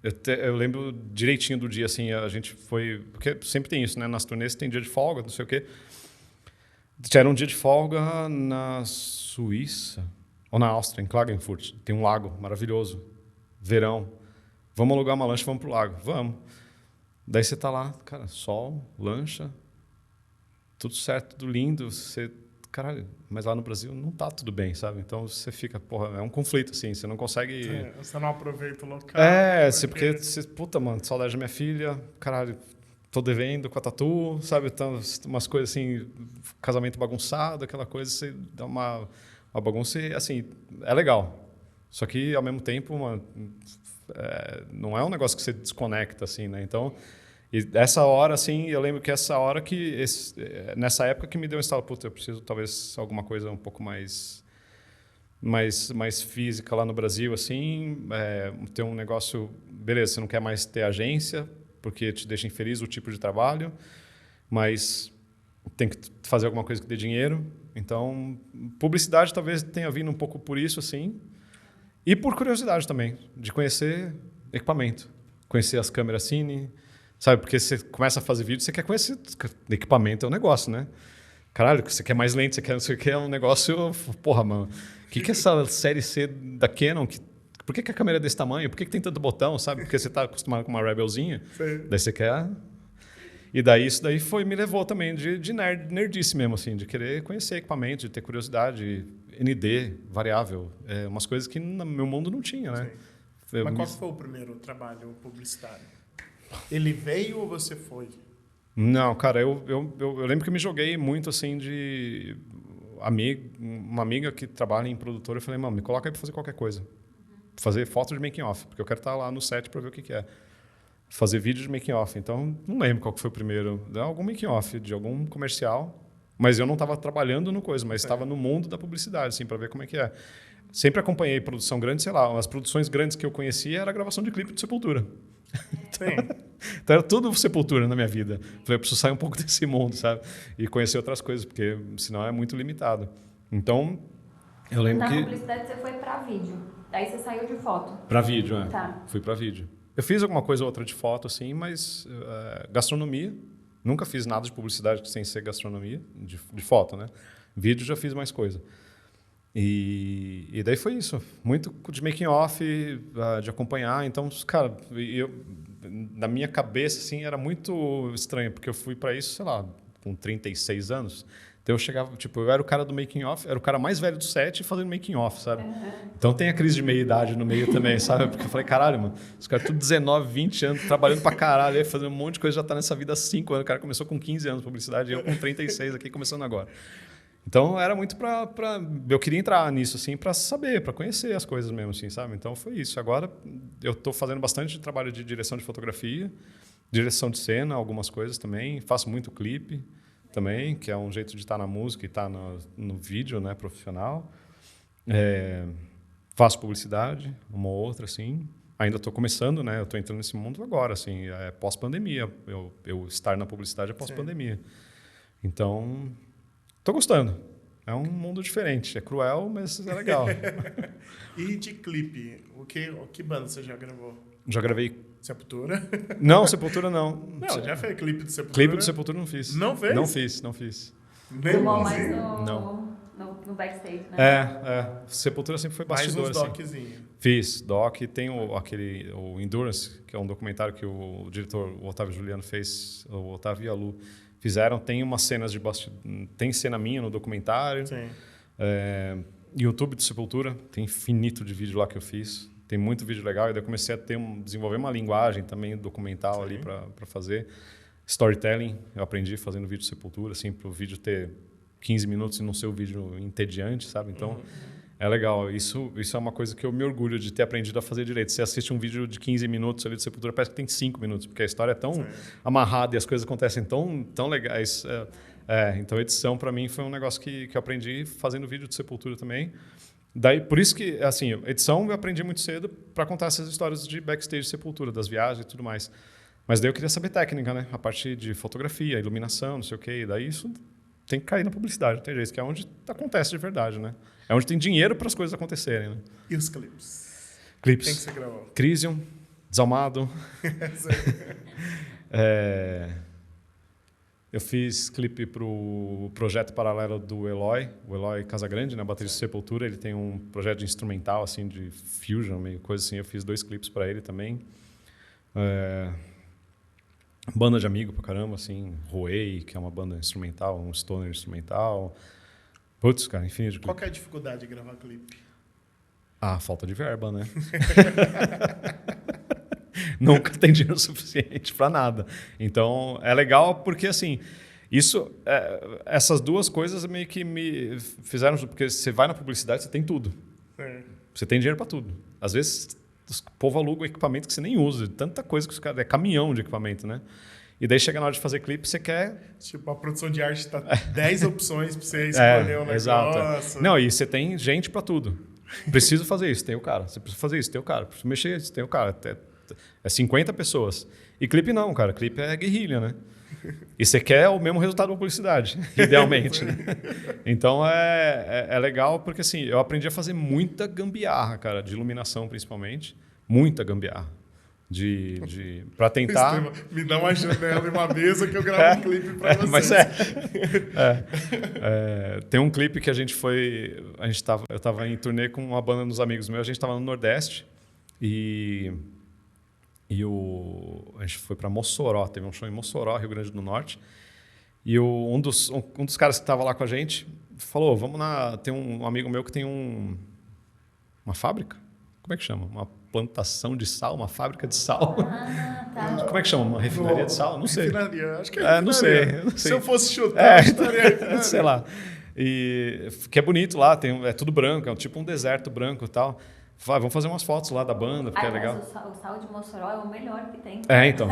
eu lembro direitinho do dia, assim, a gente foi... Porque sempre tem isso, né? Nas turnês tem dia de folga, não sei o quê. Era um dia de folga na Suíça, ou na Áustria, em Klagenfurt. Tem um lago maravilhoso, verão. Vamos alugar uma lancha, vamos pro lago. Vamos. Daí você tá lá, cara, sol, lancha, tudo certo, tudo lindo. Você, caralho, mas lá no Brasil não tá tudo bem, sabe? Então você fica, porra, é um conflito, assim, você não consegue... Você não aproveita o local. Porque você, puta, mano, saudade da minha filha, caralho, tô devendo com a Tatu, sabe? Então, umas coisas assim, casamento bagunçado, aquela coisa, você dá uma bagunça e, assim, é legal. Só que, ao mesmo tempo, não é um negócio que você desconecta, assim, né? Então, e essa hora, assim, eu lembro que essa hora nessa época que me deu um estalo, puta, eu preciso talvez alguma coisa um pouco mais física lá no Brasil, assim, ter um negócio, beleza, você não quer mais ter agência, porque te deixa infeliz o tipo de trabalho, mas tem que fazer alguma coisa que dê dinheiro. Então, publicidade talvez tenha vindo um pouco por isso, assim, e por curiosidade também, de conhecer equipamento, conhecer as câmeras Cine, sabe? Porque você começa a fazer vídeo, você quer conhecer equipamento, é um negócio, né? Caralho, você quer mais lente, você quer não sei o que, é um negócio... Porra, mano, o que é essa série C da Canon? Por que a câmera é desse tamanho? Por que tem tanto botão, sabe? Porque você está acostumado com uma Rebelzinha, daí você quer... E daí isso daí me levou também de nerdice mesmo, assim, de querer conhecer equipamento, de ter curiosidade, ND, variável, umas coisas que no meu mundo não tinha, né? Mas qual foi o primeiro trabalho publicitário? Ele veio ou você foi? Não, cara, eu lembro que eu me joguei muito, assim, de... Uma amiga que trabalha em produtora, eu falei, mano, me coloca aí para fazer qualquer coisa. Fazer foto de making off, porque eu quero estar lá no set para ver o que é. Fazer vídeo de making off. Então, não lembro qual que foi o primeiro. Algum making off de algum comercial, mas eu não estava trabalhando no coisa, mas estava no mundo da publicidade, assim, para ver como é que é. Sempre acompanhei produção grande, sei lá, as produções grandes que eu conhecia era a gravação de clipe de Sepultura. Então era tudo Sepultura na minha vida. Falei, eu preciso sair um pouco desse mundo, sabe? E conhecer outras coisas, porque senão é muito limitado. Então, eu lembro que... Na publicidade você foi para vídeo. Daí você saiu de foto. Para vídeo, é. Tá. Fui para vídeo. Eu fiz alguma coisa ou outra de foto, assim, mas gastronomia. Nunca fiz nada de publicidade sem ser gastronomia, de foto, né? Vídeo já fiz mais coisa. E daí foi isso. Muito de making off, de acompanhar. Então, cara, na minha cabeça, assim, era muito estranho, porque eu fui para isso, sei lá, com 36 anos. Então eu chegava, tipo, eu era o cara do making off, era o cara mais velho do set fazendo making off, sabe? Então tem a crise de meia-idade no meio também, sabe? Porque eu falei, caralho, mano, os caras tudo 19, 20 anos, trabalhando pra caralho, aí, fazendo um monte de coisa, já tá nessa vida há 5 anos. O cara começou com 15 anos de publicidade e eu com 36 aqui, começando agora. Então era muito eu queria entrar nisso, assim, pra saber, pra conhecer as coisas mesmo, assim, sabe? Então foi isso. Agora eu tô fazendo bastante trabalho de direção de fotografia, direção de cena, algumas coisas também, faço muito clipe também, que é um jeito de estar na música e estar no vídeo, né, profissional. Faço publicidade, uma ou outra, assim. Ainda estou começando, né? Eu estou entrando nesse mundo agora, assim, pós-pandemia. Eu estar na publicidade é pós-pandemia. Então, estou gostando. É um mundo diferente. É cruel, mas é legal. E de clipe? Que banda você já gravou? Já gravei... Sepultura? Não, Sepultura não. Não, já fez clipe de Sepultura? Clipe do Sepultura não fiz. Não fez? Não fiz. Nem bom, mas no backstage, né? Sepultura sempre foi bastidor. Mais uns doczinhos. Assim. Fiz, doc. Tem o Endurance, que é um documentário que o diretor o Otávio Juliano fez, o Otávio e a Lu fizeram. Tem umas cenas de bastidor. Tem cena minha no documentário. Sim. YouTube do Sepultura, tem infinito de vídeo lá que eu fiz. Tem muito vídeo legal. E daí eu comecei a desenvolver uma linguagem também documental. Sim. Ali para fazer. Storytelling, eu aprendi fazendo vídeo de Sepultura, assim, para o vídeo ter 15 minutos e não ser um vídeo entediante, sabe? Então, é legal. Isso é uma coisa que eu me orgulho de ter aprendido a fazer direito. Você assiste um vídeo de 15 minutos ali de Sepultura, parece que tem 5 minutos, porque a história é tão amarrada e as coisas acontecem tão legais. Então edição para mim foi um negócio que eu aprendi fazendo vídeo de Sepultura também. Daí, por isso que, assim, edição eu aprendi muito cedo para contar essas histórias de backstage de Sepultura, das viagens e tudo mais. Mas daí eu queria saber técnica, né? A parte de fotografia, iluminação, não sei o quê. E daí isso tem que cair na publicidade, não tem jeito, que é onde acontece de verdade, né? É onde tem dinheiro para as coisas acontecerem, né? E os clipes? Clipes. Quem que você gravou? Crisium, Desalmado. Eu fiz clipe para o projeto paralelo do Eloy, o Eloy Casagrande, na bateria de Sepultura. Ele tem um projeto de instrumental, assim, de fusion, meio coisa assim. Eu fiz 2 clipes para ele também. Banda de amigo pra caramba, assim. Roei, que é uma banda instrumental, um stoner instrumental. Putz, cara, infinito de clipe. Qual que é a dificuldade de gravar clipe? Falta de verba, né? Nunca tem dinheiro suficiente para nada. Então, é legal porque, assim, essas duas coisas meio que me fizeram... Porque você vai na publicidade, você tem tudo. Você tem dinheiro para tudo. Às vezes, o povo aluga um equipamento que você nem usa. Tanta coisa que os caras... É caminhão de equipamento, né? E daí, chega na hora de fazer clipe, você quer... Tipo, a produção de arte tá 10 opções para você escolher um negócio. Exato. Não, e você tem gente para tudo. Preciso fazer isso, tem o cara. Você precisa fazer isso, tem o cara. Preciso mexer isso, tem o cara. É 50 pessoas. E clipe não, cara. Clipe é guerrilha, né? E você quer o mesmo resultado da publicidade, idealmente. Né? Então é legal porque assim, eu aprendi a fazer muita gambiarra, cara, de iluminação principalmente. Muita gambiarra. Para tentar... Me dá uma janela e uma mesa que eu gravo um clipe para vocês. Mas tem um clipe que a gente foi... eu estava em turnê com uma banda dos amigos meus, a gente estava no Nordeste e a gente foi para Mossoró, teve um show em Mossoró, Rio Grande do Norte, e um dos caras que estava lá com a gente falou, tem um amigo meu que tem uma fábrica, como é que chama? Uma plantação de sal, uma fábrica de sal. Tá. Como é que chama? Uma refinaria de sal? Não sei. Refinaria, acho que é refinaria. Não sei. Se eu fosse chutar, eu estaria... Sei lá. E que é bonito lá, é tudo branco, é tipo um deserto branco e tal. Vamos fazer umas fotos lá da banda, porque é legal. O sal de Mossoró é o melhor que tem. Então.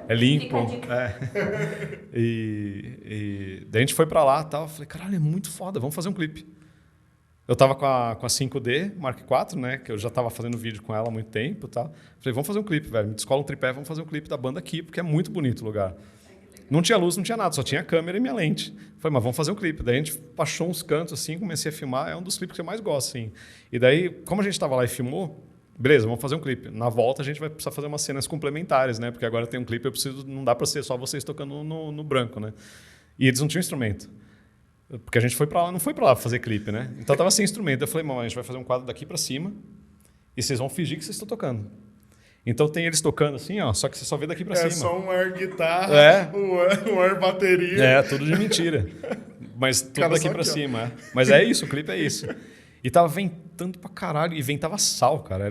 É limpo. Fica a dica. E daí a gente foi pra lá e tal. Falei, caralho, é muito foda, vamos fazer um clipe. Eu tava com a 5D Mark IV, né? Que eu já tava fazendo vídeo com ela há muito tempo e tal. Falei, vamos fazer um clipe, velho. Me descola um tripé, vamos fazer um clipe da banda aqui, porque é muito bonito o lugar. Não tinha luz, não tinha nada, só tinha a câmera e minha lente. Falei, mas vamos fazer um clipe. Daí a gente achou uns cantos assim, comecei a filmar. É um dos clipes que eu mais gosto, assim. E daí, como a gente estava lá e filmou, beleza, vamos fazer um clipe. Na volta a gente vai precisar fazer umas cenas complementares, né? Porque agora tem um clipe, não dá para ser só vocês tocando no branco, né? E eles não tinham instrumento. Porque a gente foi para lá, não foi para lá fazer clipe, né? Então tava sem instrumento. Eu falei, a gente vai fazer um quadro daqui para cima e vocês vão fingir que vocês estão tocando. Então tem eles tocando assim, ó, só que você só vê daqui para cima. É só um ar guitarra, um ar bateria. Tudo de mentira. Mas tudo daqui para cima. Mas é isso, o clipe é isso. E tava ventando pra caralho, e ventava sal, cara.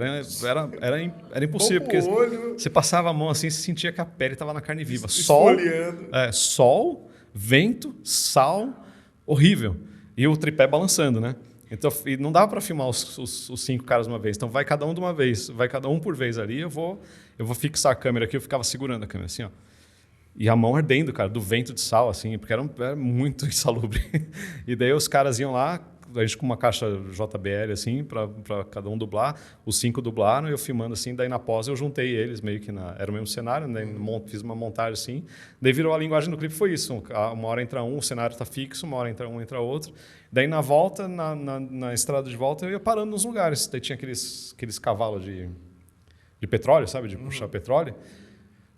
Era impossível, porque você passava a mão assim, você sentia que a pele tava na carne viva. Sol, vento, sal, horrível. E o tripé balançando, né? Então, e não dava para filmar os 5 caras de uma vez. Então, vai cada um de uma vez. Vai cada um por vez ali. Eu vou fixar a câmera aqui. Eu ficava segurando a câmera assim, ó. E a mão ardendo, cara, do vento de sal, assim. Porque era muito insalubre. E daí os caras iam lá, a gente com uma caixa JBL, assim, para cada um dublar. Os 5 dublaram, eu filmando assim. Daí na pós eu juntei eles meio que era o mesmo cenário, né? Fiz uma montagem assim. Daí virou a linguagem do clipe, foi isso. Uma hora entra um, o cenário está fixo, uma hora entra um, entra outro. Daí na volta, na estrada de volta, eu ia parando nos lugares. Daí tinha aqueles cavalos de petróleo, sabe? De puxar petróleo.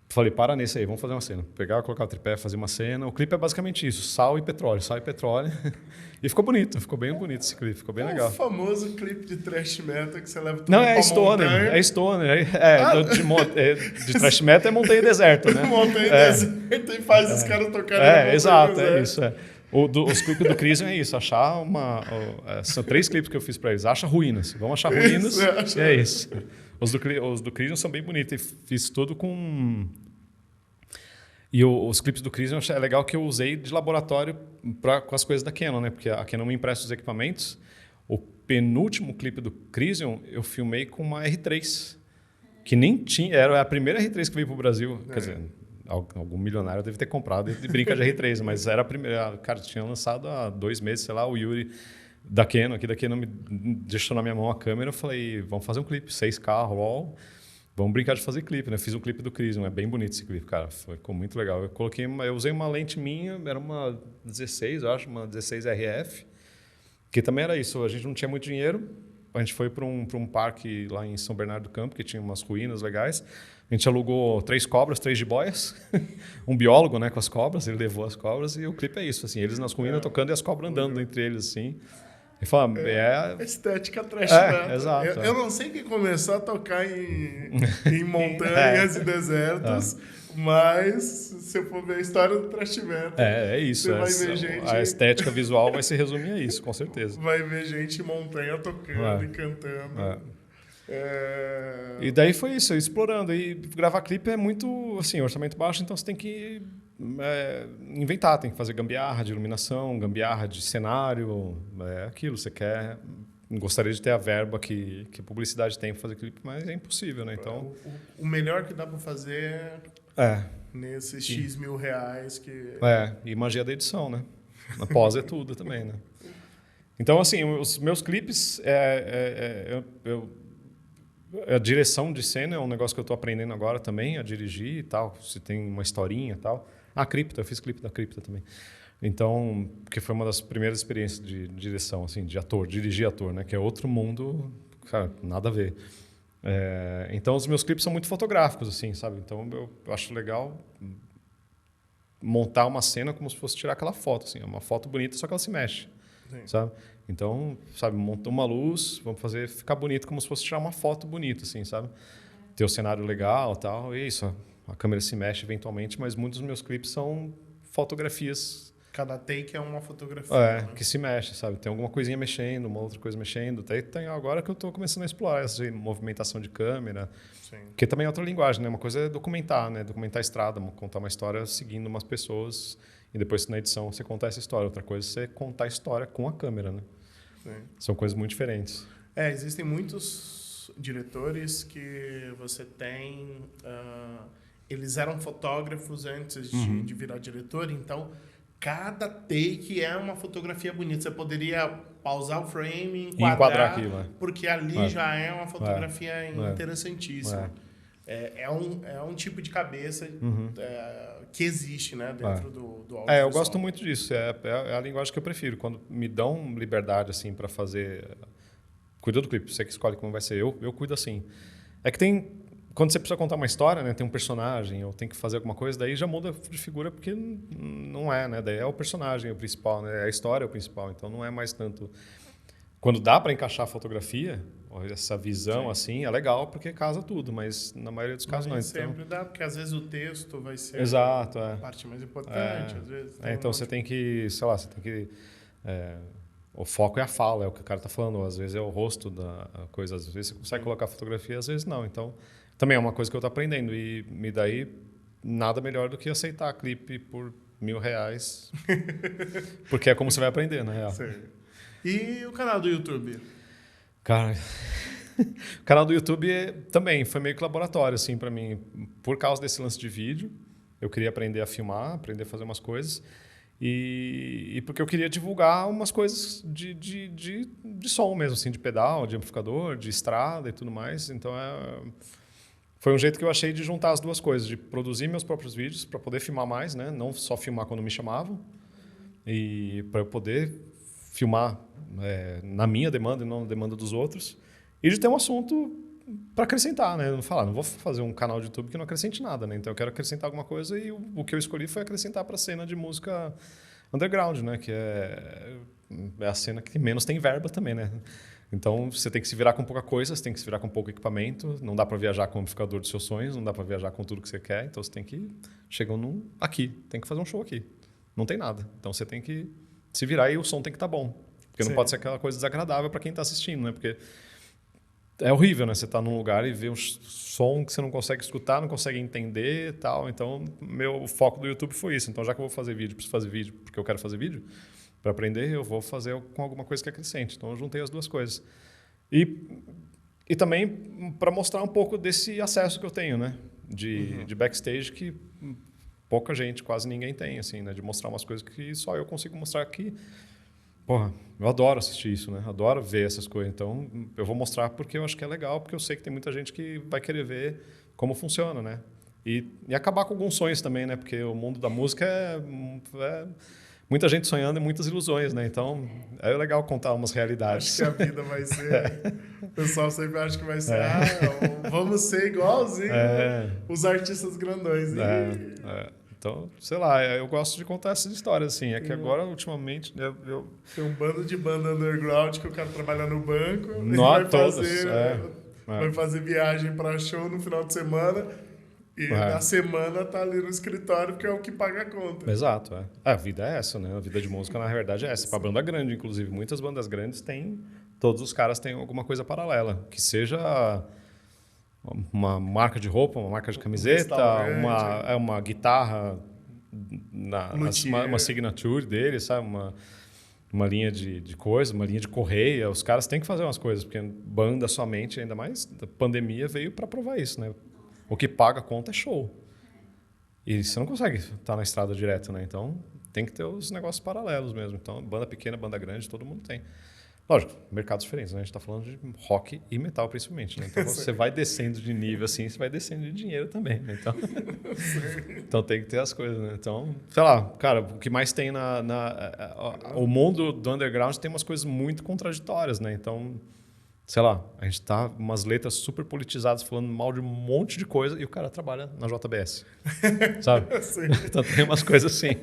Falei, para nesse aí, vamos fazer uma cena. Pegar, colocar o tripé, fazer uma cena. O clipe é basicamente isso, sal e petróleo. E ficou bonito, ficou bem bonito esse clipe, ficou bem legal. O famoso clipe de thrash metal que você leva tudo pra montanha. É stoner. De thrash metal é montanha e deserto, né? Montanha e deserto e faz os caras tocarem. Exato, é isso. Os clipes do Crisium é isso, achar são 3 clipes que eu fiz para eles. Acha ruínas, vamos achar ruínas, e é isso. Os do Crisium são bem bonitos, e fiz tudo com... E os clipes do Crisium é legal que eu usei de laboratório com as coisas da Canon, né? Porque a Canon me empresta os equipamentos. O penúltimo clipe do Crisium eu filmei com uma R3, que nem tinha... Era a primeira R3 que veio para o Brasil. Quer dizer, algum milionário deve ter comprado de brinca de R3, mas era a primeira... Cara, tinha lançado há 2 meses, sei lá, o Yuri da Canon, aqui da Canon me deixou na minha mão a câmera, eu falei, vamos fazer um clipe, 6K, RAW, vamos brincar de fazer clipe, né? Fiz um clipe do Crisium, é bem bonito esse clipe, cara, ficou muito legal. Eu usei uma lente minha, era uma 16, eu acho, uma 16 RF, que também era isso, a gente não tinha muito dinheiro, a gente foi para um parque lá em São Bernardo do Campo, que tinha umas ruínas legais. A gente alugou 3 cobras, 3 jiboias, um biólogo, né, com as cobras, ele levou as cobras e o clipe é isso, assim, eles nas ruínas tocando e as cobras andando entre eles, assim. E fala, estética trash metal. Exato. Eu não sei quem começou a tocar em montanhas e desertos, mas se eu for ver a história do trash metal, é isso. você vai ver gente... A estética visual vai se resumir a isso, com certeza. Vai ver gente em montanha tocando e cantando. E daí foi isso, explorando. E gravar clipe é muito, assim, orçamento baixo, então você tem que inventar, tem que fazer gambiarra de iluminação, gambiarra de cenário, aquilo, você quer... Gostaria de ter a verba que publicidade tem para fazer clipe, mas é impossível, né? Então... O melhor que dá para fazer nesses X mil reais que... e magia da edição, né? A pós é tudo também, né? Então, assim, os meus clipes... A direção de cena é um negócio que eu estou aprendendo agora também, a dirigir e tal, se tem uma historinha e tal. A Cripta, eu fiz clipe da Cripta também. Então, que foi uma das primeiras experiências de direção, assim, de ator, dirigir ator, né? Que é outro mundo, cara, nada a ver. Então, os meus clipes são muito fotográficos, assim, sabe? Então, eu acho legal montar uma cena como se fosse tirar aquela foto, assim. É uma foto bonita, só que ela se mexe, sabe? Então, sabe, montou uma luz, vamos fazer ficar bonito como se fosse tirar uma foto bonita, assim, sabe? Ter o cenário legal, tal, e isso. A câmera se mexe eventualmente, mas muitos dos meus clipes são fotografias. Cada take é uma fotografia. Né? Que se mexe, sabe? Tem alguma coisinha mexendo, uma outra coisa mexendo. Tem agora que eu estou começando a explorar essa movimentação de câmera, que também é outra linguagem, né? Uma coisa é documentar, né? Documentar a estrada, contar uma história seguindo umas pessoas e depois na edição você contar essa história. Outra coisa é você contar a história com a câmera, né? São coisas muito diferentes. Existem muitos diretores que você tem... eles eram fotógrafos antes de virar diretor, então cada take é uma fotografia bonita. Você poderia pausar o frame, enquadrar aquilo, porque ali já é uma fotografia interessantíssima. É um tipo de cabeça que existe, né, dentro do audiovisual. Eu gosto muito disso. É a linguagem que eu prefiro. Quando me dão liberdade assim para fazer... Cuida do clipe, você que escolhe como vai ser. Eu cuido assim. É que quando você precisa contar uma história, né, tem um personagem ou tem que fazer alguma coisa, daí já muda de figura porque não é, né? Daí é o personagem o principal, né? A história é o principal. Então não é mais tanto... Quando dá para encaixar a fotografia, essa visão assim, é legal porque casa tudo, mas na maioria dos casos não. Sempre dá, porque às vezes o texto vai ser a parte mais importante, às vezes. Então você tem que, sei lá, o foco é a fala, é o que o cara está falando, às vezes é o rosto da coisa, às vezes você consegue colocar fotografia, às vezes não. Então, também é uma coisa que eu estou aprendendo e me daí nada melhor do que aceitar clipe por R$1.000, porque é como você vai aprender, na real. Sim. E o canal do YouTube? Cara, o canal do YouTube também foi meio que laboratório, assim, para mim. Por causa desse lance de vídeo, eu queria aprender a filmar, aprender a fazer umas coisas. E porque eu queria divulgar umas coisas de som mesmo, assim, de pedal, de amplificador, de estrada e tudo mais. Então, foi um jeito que eu achei de juntar as duas coisas, de produzir meus próprios vídeos para poder filmar mais, né? Não só filmar quando me chamavam, e para eu poder filmar na minha demanda e não na demanda dos outros, e de ter um assunto para acrescentar, né? Não vou fazer um canal de YouTube que não acrescente nada, né? Então eu quero acrescentar alguma coisa e o que eu escolhi foi acrescentar para a cena de música underground, né? Que é a cena que menos tem verba também, né? Então você tem que se virar com pouca coisa, você tem que se virar com pouco equipamento, não dá para viajar com o amplificador dos seus sonhos, não dá para viajar com tudo que você quer, então você tem que chegar aqui, tem que fazer um show aqui. Não tem nada. Então você tem que se virar e o som tem que estar bom. Porque não pode ser aquela coisa desagradável para quem está assistindo, né? Porque é horrível, né? Você tá num lugar e vê um som que você não consegue escutar, não consegue entender e tal. Então, o foco do YouTube foi isso. Então, já que eu vou fazer vídeo, preciso fazer vídeo porque eu quero fazer vídeo, para aprender, eu vou fazer com alguma coisa que acrescente. Então, eu juntei as duas coisas. E também para mostrar um pouco desse acesso que eu tenho, né? De backstage que pouca gente, quase ninguém tem, assim, né? De mostrar umas coisas que só eu consigo mostrar aqui. Porra, eu adoro assistir isso, né? Adoro ver essas coisas. Então, eu vou mostrar porque eu acho que é legal, porque eu sei que tem muita gente que vai querer ver como funciona, né? E acabar com alguns sonhos também, né? Porque o mundo da música é muita gente sonhando e muitas ilusões, né? Então, é legal contar umas realidades. Acho que a vida vai ser... O pessoal sempre acha que vai ser... vamos ser igualzinho os artistas grandões. Então, sei lá, eu gosto de contar essas histórias, assim. É que agora, ultimamente, eu... Tem um bando de banda underground que o cara trabalha no banco vai fazer viagem para show no final de semana e na semana tá ali no escritório porque é o que paga a conta. Exato, A vida é essa, né? A vida de música, na verdade, é essa. Para banda grande, inclusive. Muitas bandas grandes têm... Todos os caras têm alguma coisa paralela. Que seja... uma marca de roupa, uma marca de camiseta, uma guitarra, uma signature dele, sabe? Uma linha de coisa, uma linha de correia. Os caras têm que fazer umas coisas, porque banda somente, ainda mais, a pandemia veio para provar isso, né? O que paga a conta é show. E você não consegue estar na estrada direto, né? Então, tem que ter os negócios paralelos mesmo. Então, banda pequena, banda grande, todo mundo tem. Lógico, mercados diferentes, né? A gente está falando de rock e metal, principalmente, né? Então, você vai descendo de nível assim, você vai descendo de dinheiro também, né? Então tem que ter as coisas, né? Então, sei lá, cara, o que mais tem o mundo do underground tem umas coisas muito contraditórias, né? Então, sei lá, a gente tá umas letras super politizadas falando mal de um monte de coisa e o cara trabalha na JBS, sabe? Então tem umas coisas assim.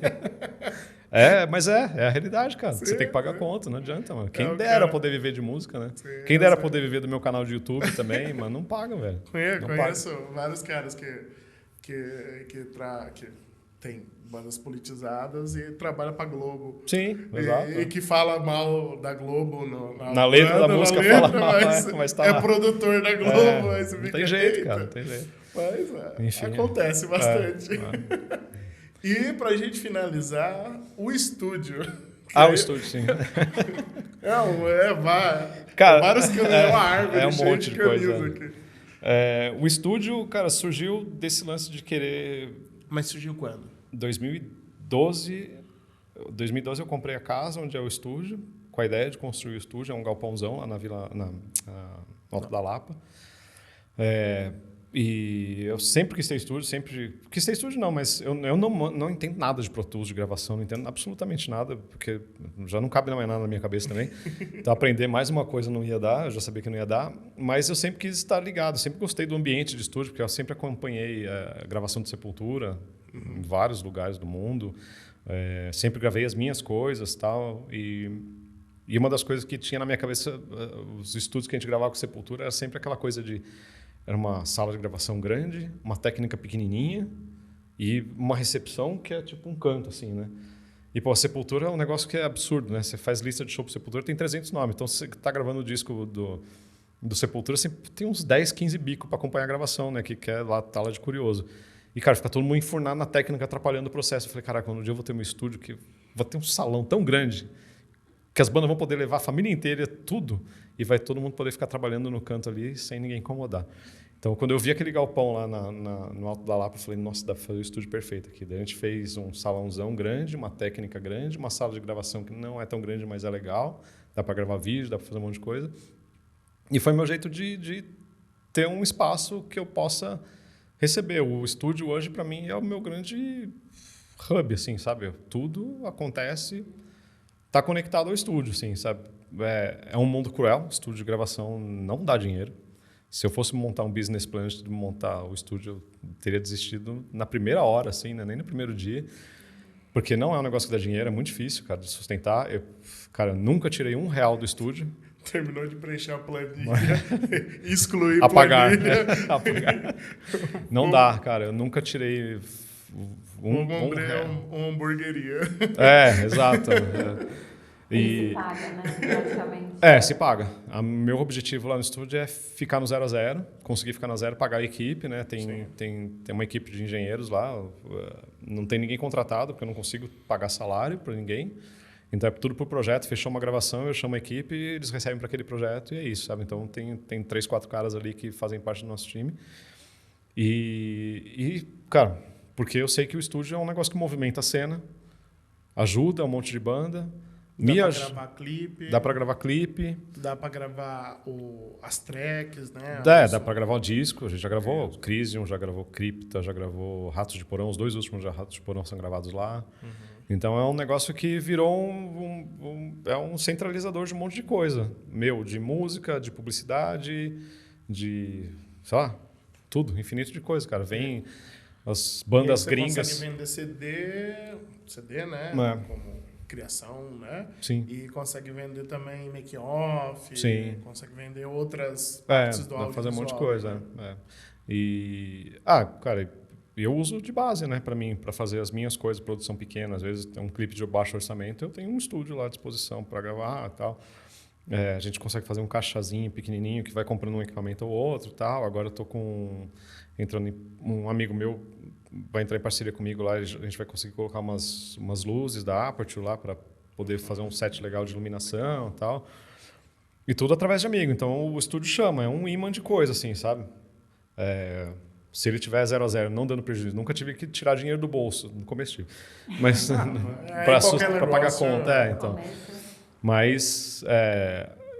Mas é a realidade, cara. Sim, você tem que pagar conta, não adianta, mano. Quem dera poder viver de música, né? Sim, quem dera poder viver do meu canal de YouTube também, mas não paga, velho. Conheço vários caras que tem bandas politizadas e trabalham pra Globo. Sim, exato. E que fala mal da Globo na letra da música, fala mal, mas tá produtor da Globo. Mas não tem jeito, cara, não tem jeito. Mas enfim, acontece bastante. E pra gente finalizar, o estúdio. O estúdio, sim. Cara, vários canos, uma árvore, um monte de coisa. Aqui. O estúdio, cara, surgiu desse lance de querer... Mas surgiu quando? 2012 eu comprei a casa onde é o estúdio, com a ideia de construir o estúdio, é um galpãozão lá na Vila, no Alto da Lapa. E eu sempre quis ter estúdio, quis ter estúdio não, mas eu não entendo nada de Pro Tools, de gravação, não entendo absolutamente nada, porque já não cabe mais nada na minha cabeça também. Então aprender mais uma coisa não ia dar, eu já sabia que não ia dar, mas eu sempre quis estar ligado, sempre gostei do ambiente de estúdio, porque eu sempre acompanhei a gravação de Sepultura em vários lugares do mundo, sempre gravei as minhas coisas tal, e uma das coisas que tinha na minha cabeça, os estúdios que a gente gravava com Sepultura, era sempre aquela coisa de... Era uma sala de gravação grande, uma técnica pequenininha e uma recepção que é tipo um canto, assim, né? E, pô, a Sepultura é um negócio que é absurdo, né? Você faz lista de show pro Sepultura, tem 300 nomes. Então, você tá gravando o disco do Sepultura, sempre tem uns 10, 15 bicos para acompanhar a gravação, né? Que é lá, tá lá de curioso. E, cara, fica todo mundo enfurnado na técnica, atrapalhando o processo. Eu falei, caraca, um dia eu vou ter um estúdio que... Vou ter um salão tão grande que as bandas vão poder levar a família inteira, tudo, e vai todo mundo poder ficar trabalhando no canto ali sem ninguém incomodar. Então, quando eu vi aquele galpão lá no Alto da Lapa, eu falei, nossa, dá para fazer o estúdio perfeito aqui. Daí a gente fez um salãozão grande, uma técnica grande, uma sala de gravação que não é tão grande, mas é legal, dá para gravar vídeo, dá para fazer um monte de coisa. E foi meu jeito de ter um espaço que eu possa receber. O estúdio hoje, para mim, é o meu grande hub, assim, sabe? Tudo acontece... Está conectado ao estúdio, assim, sabe? É um mundo cruel, estúdio de gravação não dá dinheiro. Se eu fosse montar um business plan antes de montar o estúdio, eu teria desistido na primeira hora, assim, né? Nem no primeiro dia. Porque não é um negócio que dá dinheiro, é muito difícil, cara, de sustentar. Cara, nunca tirei R$1 do estúdio. Terminou de preencher a planilha, excluir Apagar. planilha. Apagar. Não dá, cara. Eu nunca tirei uma hamburgueria. Exato. Se paga, né? Praticamente. Se paga. Meu objetivo lá no estúdio é ficar no 0 a 0, conseguir ficar no 0, pagar a equipe, né? Tem uma equipe de engenheiros lá, não tem ninguém contratado, porque eu não consigo pagar salário para ninguém. Então é tudo por projeto, fechou uma gravação, eu chamo a equipe, eles recebem para aquele projeto e é isso, sabe? Então tem 3, 4 caras ali que fazem parte do nosso time. E cara, porque eu sei que o estúdio é um negócio que movimenta a cena, ajuda um monte de banda. Dá pra gravar clipe. Dá pra gravar clipe. Dá pra gravar as tracks, né? Dá pra gravar o disco. A gente já gravou Crisium, já gravou Cripta, já gravou Ratos de Porão. Os 2 últimos Ratos de Porão são gravados lá. Então é um negócio que virou um centralizador de um monte de coisa. De música, de publicidade, de... sei lá, tudo, infinito de coisa, cara. Vem as bandas gringas. Você consegue vender CD, né? Como criação, né? Sim. E consegue vender também make-off. Sim. Consegue vender outras partes do audiovisual. Dá pra fazer um monte de coisa. Né? E... cara, eu uso de base, né? Pra mim, pra fazer as minhas coisas, produção pequena. Às vezes tem um clipe de baixo orçamento, eu tenho um estúdio lá à disposição pra gravar e tal. A gente consegue fazer um caixazinho pequenininho que vai comprando um equipamento ou outro e tal. Agora eu tô um amigo meu vai entrar em parceria comigo lá, a gente vai conseguir colocar umas luzes da Aperture lá para poder fazer um set legal de iluminação e tal. E tudo através de amigo. Então o estúdio chama, é um imã de coisa, assim, sabe? Se ele tiver 0 a 0, não dando prejuízo, nunca tive que tirar dinheiro do bolso, no começo tive. Mas para pagar a conta, então. Mas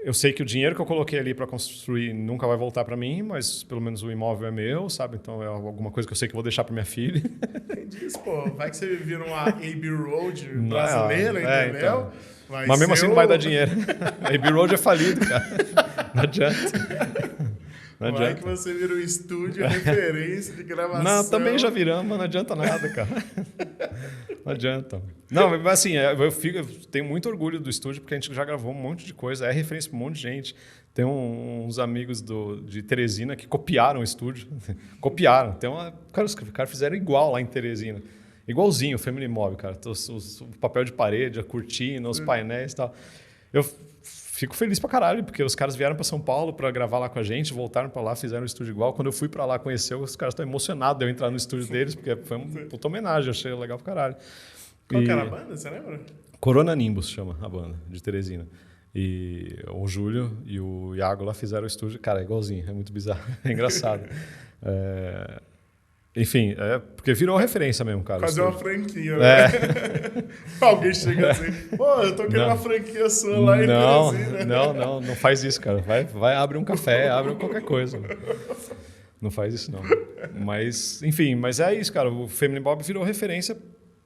eu sei que o dinheiro que eu coloquei ali para construir nunca vai voltar para mim, mas pelo menos o imóvel é meu, sabe? Então é alguma coisa que eu sei que eu vou deixar para minha filha. Quem diz, pô, vai que você vira uma Abbey Road brasileira, entendeu? Então. Mas mesmo assim não vai dar dinheiro. A Abbey Road é falido, cara. Não adianta. Vai que você vira um estúdio referência de gravação. Não, também já viramos, mas não adianta nada, cara. Não adianta. Não, mas assim, eu tenho muito orgulho do estúdio, porque a gente já gravou um monte de coisa, é referência para um monte de gente. Tem uns amigos de Teresina que copiaram o estúdio. Copiaram. Os caras fizeram igual lá em Teresina. Igualzinho o Family Mob, cara. O papel de parede, a cortina, os painéis e tal. Eu fico feliz pra caralho, porque os caras vieram pra São Paulo pra gravar lá com a gente, voltaram pra lá, fizeram o estúdio igual. Quando eu fui pra lá conhecer, os caras estão emocionados de eu entrar no estúdio deles, porque foi uma puta homenagem, eu achei legal pra caralho. Qual que era a banda, você lembra? Corona Nimbus chama a banda, de Teresina. E o Júlio e o Iago lá fizeram o estúdio, cara, é igualzinho, é muito bizarro, é engraçado. Enfim, porque virou referência mesmo, cara. Fazer uma franquia, né? Alguém chega assim, pô, eu tô querendo uma franquia sua lá em Teresina. Não faz isso, cara. Vai, abre um café, abre qualquer coisa. Não faz isso, não. Mas, enfim, mas é isso, cara. O Family Bob virou referência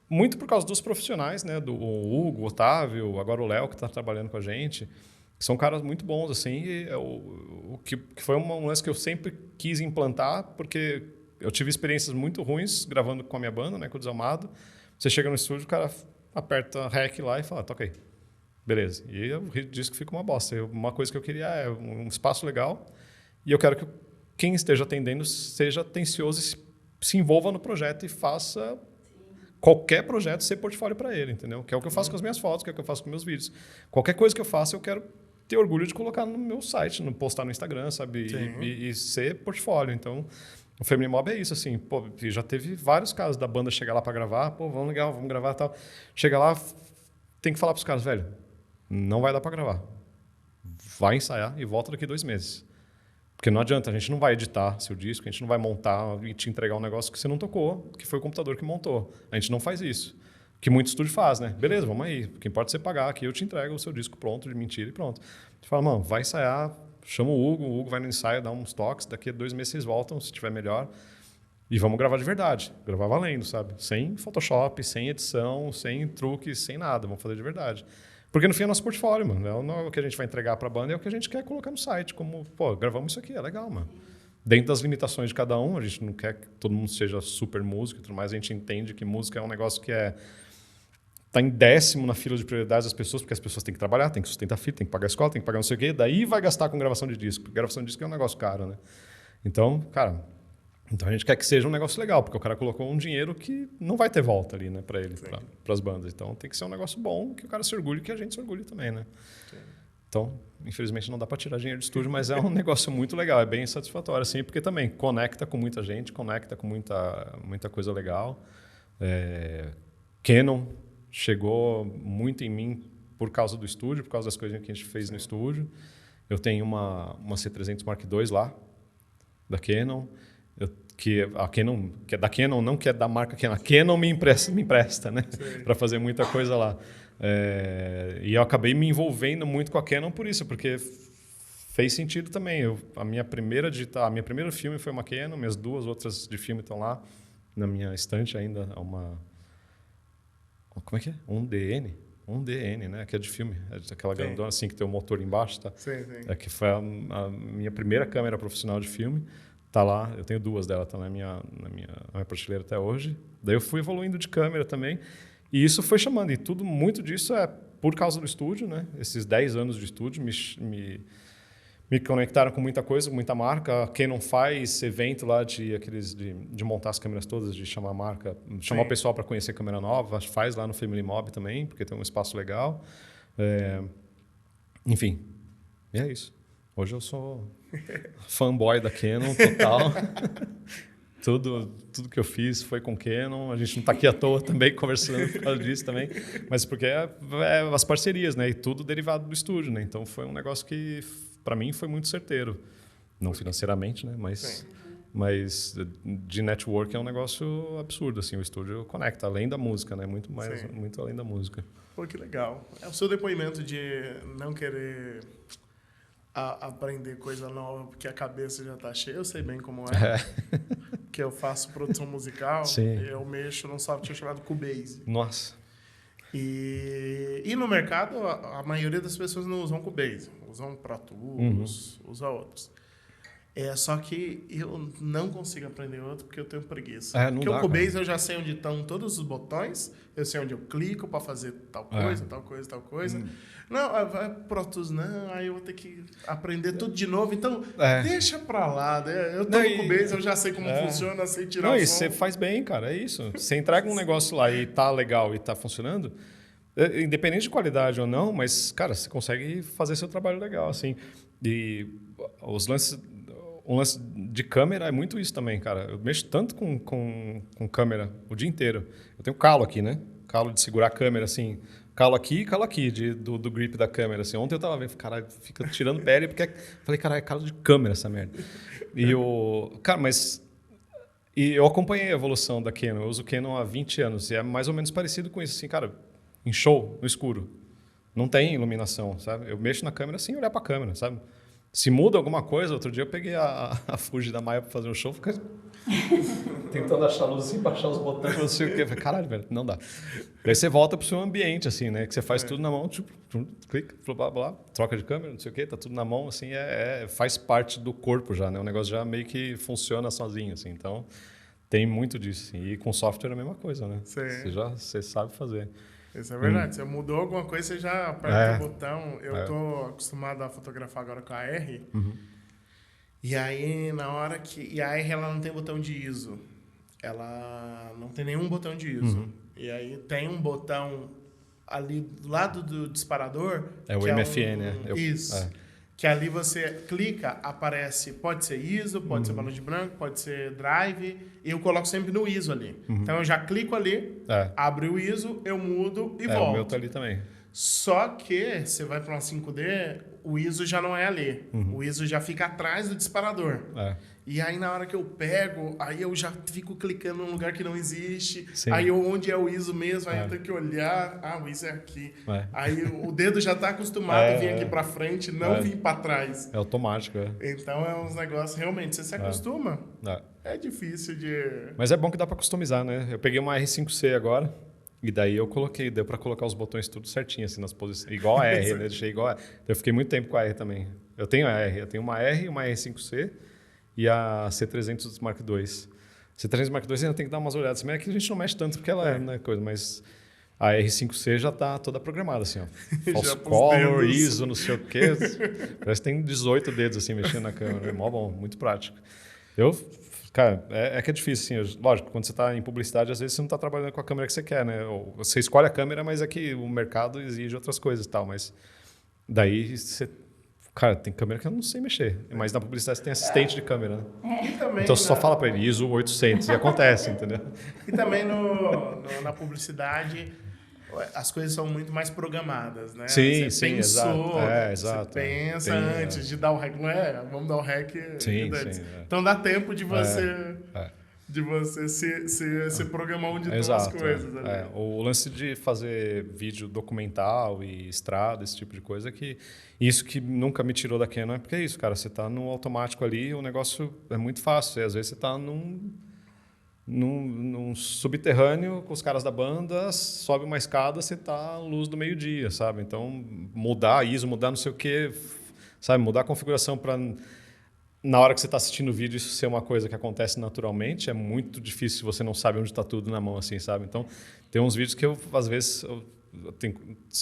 muito por causa dos profissionais, né? Do Hugo, o Otávio, agora o Léo, que tá trabalhando com a gente. São caras muito bons, assim. E o que foi um lance que eu sempre quis implantar, porque eu tive experiências muito ruins gravando com a minha banda, né, com o Desalmado. Você chega no estúdio, o cara aperta REC lá e fala, toca aí. Beleza. E o disco fica uma bosta. Uma coisa que eu queria é um espaço legal e eu quero que quem esteja atendendo seja atencioso e se envolva no projeto e faça qualquer projeto ser portfólio para ele, entendeu? Que é o que eu faço com as minhas fotos, que é o que eu faço com meus vídeos. Qualquer coisa que eu faça, eu quero ter orgulho de colocar no meu site, postar no Instagram, sabe? E ser portfólio. Então, o Family Mob é isso, assim, pô, já teve vários casos da banda chegar lá para gravar, pô, vamos gravar e tal. Chega lá, tem que falar pros caras, velho, não vai dar para gravar. Vai ensaiar e volta daqui 2 meses. Porque não adianta, a gente não vai editar seu disco, a gente não vai montar e te entregar um negócio que você não tocou, que foi o computador que montou. A gente não faz isso. Que muito estúdio faz, né? Beleza, vamos aí. O que importa é você pagar, aqui eu te entrego o seu disco pronto, de mentira e pronto. Você fala, mano, vai ensaiar, chama o Hugo vai no ensaio, dá uns toques, daqui a 2 meses vocês voltam, se tiver melhor. E vamos gravar de verdade, gravar valendo, sabe? Sem Photoshop, sem edição, sem truques, sem nada, vamos fazer de verdade. Porque no fim é nosso portfólio, mano. Não é o que a gente vai entregar para a banda, é o que a gente quer colocar no site, como, pô, gravamos isso aqui, é legal, mano. Dentro das limitações de cada um, a gente não quer que todo mundo seja super músico e tudo mais, a gente entende que música é um negócio que tá em 10º na fila de prioridades das pessoas, porque as pessoas têm que trabalhar, têm que sustentar filho, têm que pagar a escola, têm que pagar não sei o quê, daí vai gastar com gravação de disco, porque gravação de disco é um negócio caro, né? Então, cara, a gente quer que seja um negócio legal, porque o cara colocou um dinheiro que não vai ter volta ali, né, para ele, para as bandas. Então, tem que ser um negócio bom, que o cara se orgulhe, que a gente se orgulhe também, né? Sim. Então, infelizmente não dá para tirar dinheiro de estúdio, mas é um negócio muito legal, é bem satisfatório, assim, porque também conecta com muita gente, conecta com muita coisa legal. Canon chegou muito em mim por causa do estúdio, por causa das coisas que a gente fez no estúdio. Eu tenho uma C300 Mark II lá, da Canon. que a Canon, que é da Canon, não que é da marca Canon. A Canon me empresta, né? Para fazer muita coisa lá. E eu acabei me envolvendo muito com a Canon por isso, porque fez sentido também. A minha primeiro filme foi uma Canon, minhas 2 outras de filme estão lá na minha estante ainda. Como é que é? Um DN, né? Que é de filme. É aquela grandona assim que tem o motor embaixo, tá? Sim. Que foi a minha primeira câmera profissional de filme. Tá lá, eu tenho 2 dela, tá na minha prateleira até hoje. Daí eu fui evoluindo de câmera também. E isso foi chamando. E muito disso é por causa do estúdio, né? Esses 10 anos de estúdio me conectaram com muita coisa, com muita marca. A Canon faz evento lá de montar as câmeras todas, de chamar a marca, chamar o pessoal para conhecer câmera nova. Faz lá no Family Mob também, porque tem um espaço legal. Enfim, e é isso. Hoje eu sou fanboy da Canon total. Tudo que eu fiz foi com Canon. A gente não está aqui à toa também conversando por causa disso também. Mas porque é as parcerias, né? E tudo derivado do estúdio, né? Então foi um negócio que, para mim, foi muito certeiro. Não financeiramente, né? Mas de network é um negócio absurdo. Assim, o estúdio conecta, além da música, né? Muito além da música. Pô, que legal. É o seu depoimento de não querer aprender coisa nova porque a cabeça já está cheia. Eu sei bem como é. Que eu faço produção musical. Sim. Eu mexo num software chamado Cubase. Nossa. E no mercado, a maioria das pessoas não usam Cubase. Usam Pro Tools, usam outros. Só que eu não consigo aprender outro porque eu tenho preguiça. Porque o Cubase, cara, eu já sei onde estão todos os botões, eu sei onde eu clico para fazer tal coisa. Não, vai Pro Tools, não, aí eu vou ter que aprender tudo de novo. Então, deixa pra lá. Né? Eu tô no Cubase, eu já sei como funciona, sei tirar o som. E você faz bem, cara, é isso. Você entrega um negócio lá e tá legal e tá funcionando, independente de qualidade ou não, mas, cara, você consegue fazer seu trabalho legal, assim. E um lance de câmera é muito isso também, cara. Eu mexo tanto com câmera o dia inteiro. Eu tenho calo aqui, né? Calo de segurar a câmera, assim. Calo aqui do grip da câmera. Assim. Ontem eu tava vendo, caralho, fica tirando pele, porque falei, caralho, é calo de câmera essa merda. E eu acompanhei a evolução da Canon. Eu uso Canon há 20 anos e é mais ou menos parecido com isso, assim, cara, em show, no escuro. Não tem iluminação, sabe? Eu mexo na câmera sem olhar pra câmera, sabe? Se muda alguma coisa, outro dia eu peguei a Fuji da Maia para fazer um show, fiquei tentando achar a luz assim, para achar os botões, não sei o quê. Falei, caralho, velho, não dá. Daí você volta pro seu ambiente, assim, né? Que você faz tudo na mão, tipo, clica, blá, blá, troca de câmera, não sei o quê, tá tudo na mão, assim, faz parte do corpo já, né? O negócio já meio que funciona sozinho, assim. Então, tem muito disso, assim. E com software é a mesma coisa, né? Sim. Você sabe fazer. Isso é verdade. Você mudou alguma coisa, você já aperta o botão. Eu tô acostumado a fotografar agora com a R. E aí, na hora que... E a R, ela não tem botão de ISO. Ela não tem nenhum botão de ISO. E aí, tem um botão ali do lado do disparador... É o MFN, né? Isso. Que ali você clica, aparece, pode ser ISO, pode ser balão de branco, pode ser drive, e eu coloco sempre no ISO ali. Então eu já clico ali, abre o ISO, eu mudo e volto. O meu tá ali também. Só que você vai para uma 5D, o ISO já não é ali. O ISO já fica atrás do disparador. E aí na hora que eu pego, aí eu já fico clicando num lugar que não existe. Sim. Aí onde é o ISO mesmo, aí eu tenho que olhar, o ISO é aqui. Aí o dedo já está acostumado a vir aqui para frente, não vir para trás. É automático, Então é uns negócios, realmente, você se acostuma. É difícil de... Mas é bom que dá para customizar, né? Eu peguei uma R5C agora, e daí deu para colocar os botões tudo certinho, assim, nas posições. Igual a R, né? Deixei igual a... Eu fiquei muito tempo com a R também. Eu tenho uma R, uma R5C, e a C300 Mark II. C300 Mark II ainda tem que dar umas olhadas. Mas é que a gente não mexe tanto porque ela é coisa, mas a R5C já está toda programada, assim, ó. False color, ISO, não sei o quê. Parece que tem 18 dedos, assim, mexendo na câmera. É mó bom, muito prático. Cara, que é difícil, assim. Lógico, quando você está em publicidade, às vezes você não está trabalhando com a câmera que você quer, né? Ou você escolhe a câmera, mas é que o mercado exige outras coisas e tal. Mas daí você... Cara, tem câmera que eu não sei mexer. Mas na publicidade você tem assistente de câmera, né? Também, então você só fala para ele, ISO 800, e acontece, entendeu? E também na publicidade, As coisas são muito mais programadas, né? Sim, você pensou, exato. Você pensa antes de dar o hack. Não é? Vamos dar o hack. Sim. Então dá tempo de você... De você se programar onde estão as coisas. Ali. O lance de fazer vídeo documental e estrada, esse tipo de coisa, que isso que nunca me tirou da Canon é porque é isso, cara. Você tá no automático ali, o negócio é muito fácil. E às vezes você tá num subterrâneo com os caras da banda, sobe uma escada, você tá à luz do meio-dia, sabe? Então, mudar a ISO, mudar não sei o quê, sabe? Mudar a configuração para... Na hora que você está assistindo o vídeo, isso ser uma coisa que acontece naturalmente, é muito difícil se você não sabe onde está tudo na mão, assim, sabe? Então, tem uns vídeos que eu, às vezes,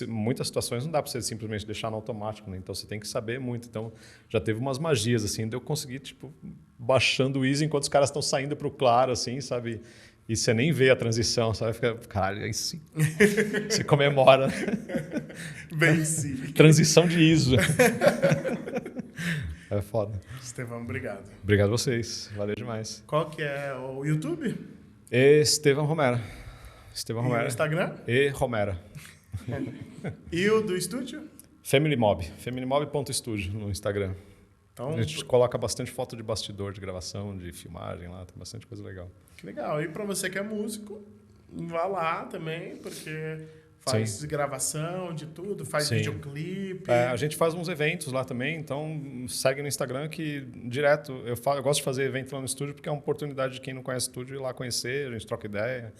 muitas situações não dá para você simplesmente deixar no automático, né? Então, você tem que saber muito. Então, já teve umas magias, assim, de eu conseguir, tipo, baixando o ISO enquanto os caras estão saindo para o claro, assim, sabe? E você nem vê a transição, sabe? Fica, caralho, aí sim. Você comemora. Venci. Transição de ISO. É foda. Estevão, obrigado. Obrigado a vocês. Valeu demais. Qual que é o YouTube? Estevão Romero. Estevão E Romero. o Instagram? E Romero. E o do estúdio? Family Mob. familymob.studio no Instagram. Então, a gente coloca bastante foto de bastidor, de gravação, de filmagem lá. Tem bastante coisa legal. Que legal. E para você que é músico, vá lá também, porque... Faz gravação de tudo, faz videoclipe. A gente faz uns eventos lá também, então segue no Instagram que direto... Eu gosto de fazer evento lá no estúdio porque é uma oportunidade de quem não conhece o estúdio ir lá conhecer, a gente troca ideia,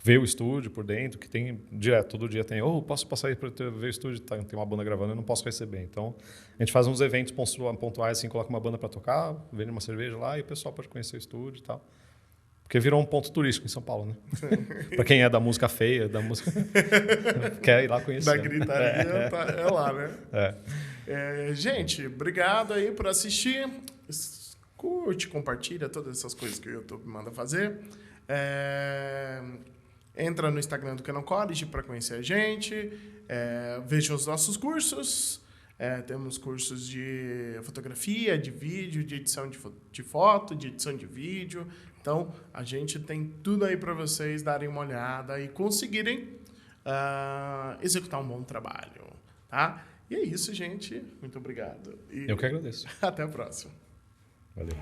ver o estúdio por dentro, que tem direto, todo dia tem, posso passar aí para ver o estúdio, tem uma banda gravando, eu não posso receber. Então, a gente faz uns eventos pontuais, assim, coloca uma banda para tocar, vende uma cerveja lá e o pessoal pode conhecer o estúdio e tal. Porque virou um ponto turístico em São Paulo, né? Para quem é da música feia, da música... quer ir lá conhecer. Da gritaria, é lá, né? Gente, obrigado aí por assistir. Curte, compartilha todas essas coisas que o YouTube manda fazer. Entra no Instagram do Canon College para conhecer a gente. Veja os nossos cursos. Temos cursos de fotografia, de vídeo, de edição de foto, de edição de vídeo. Então, a gente tem tudo aí para vocês darem uma olhada e conseguirem executar um bom trabalho. Tá? E é isso, gente. Muito obrigado. Eu que agradeço. Até a próxima. Valeu.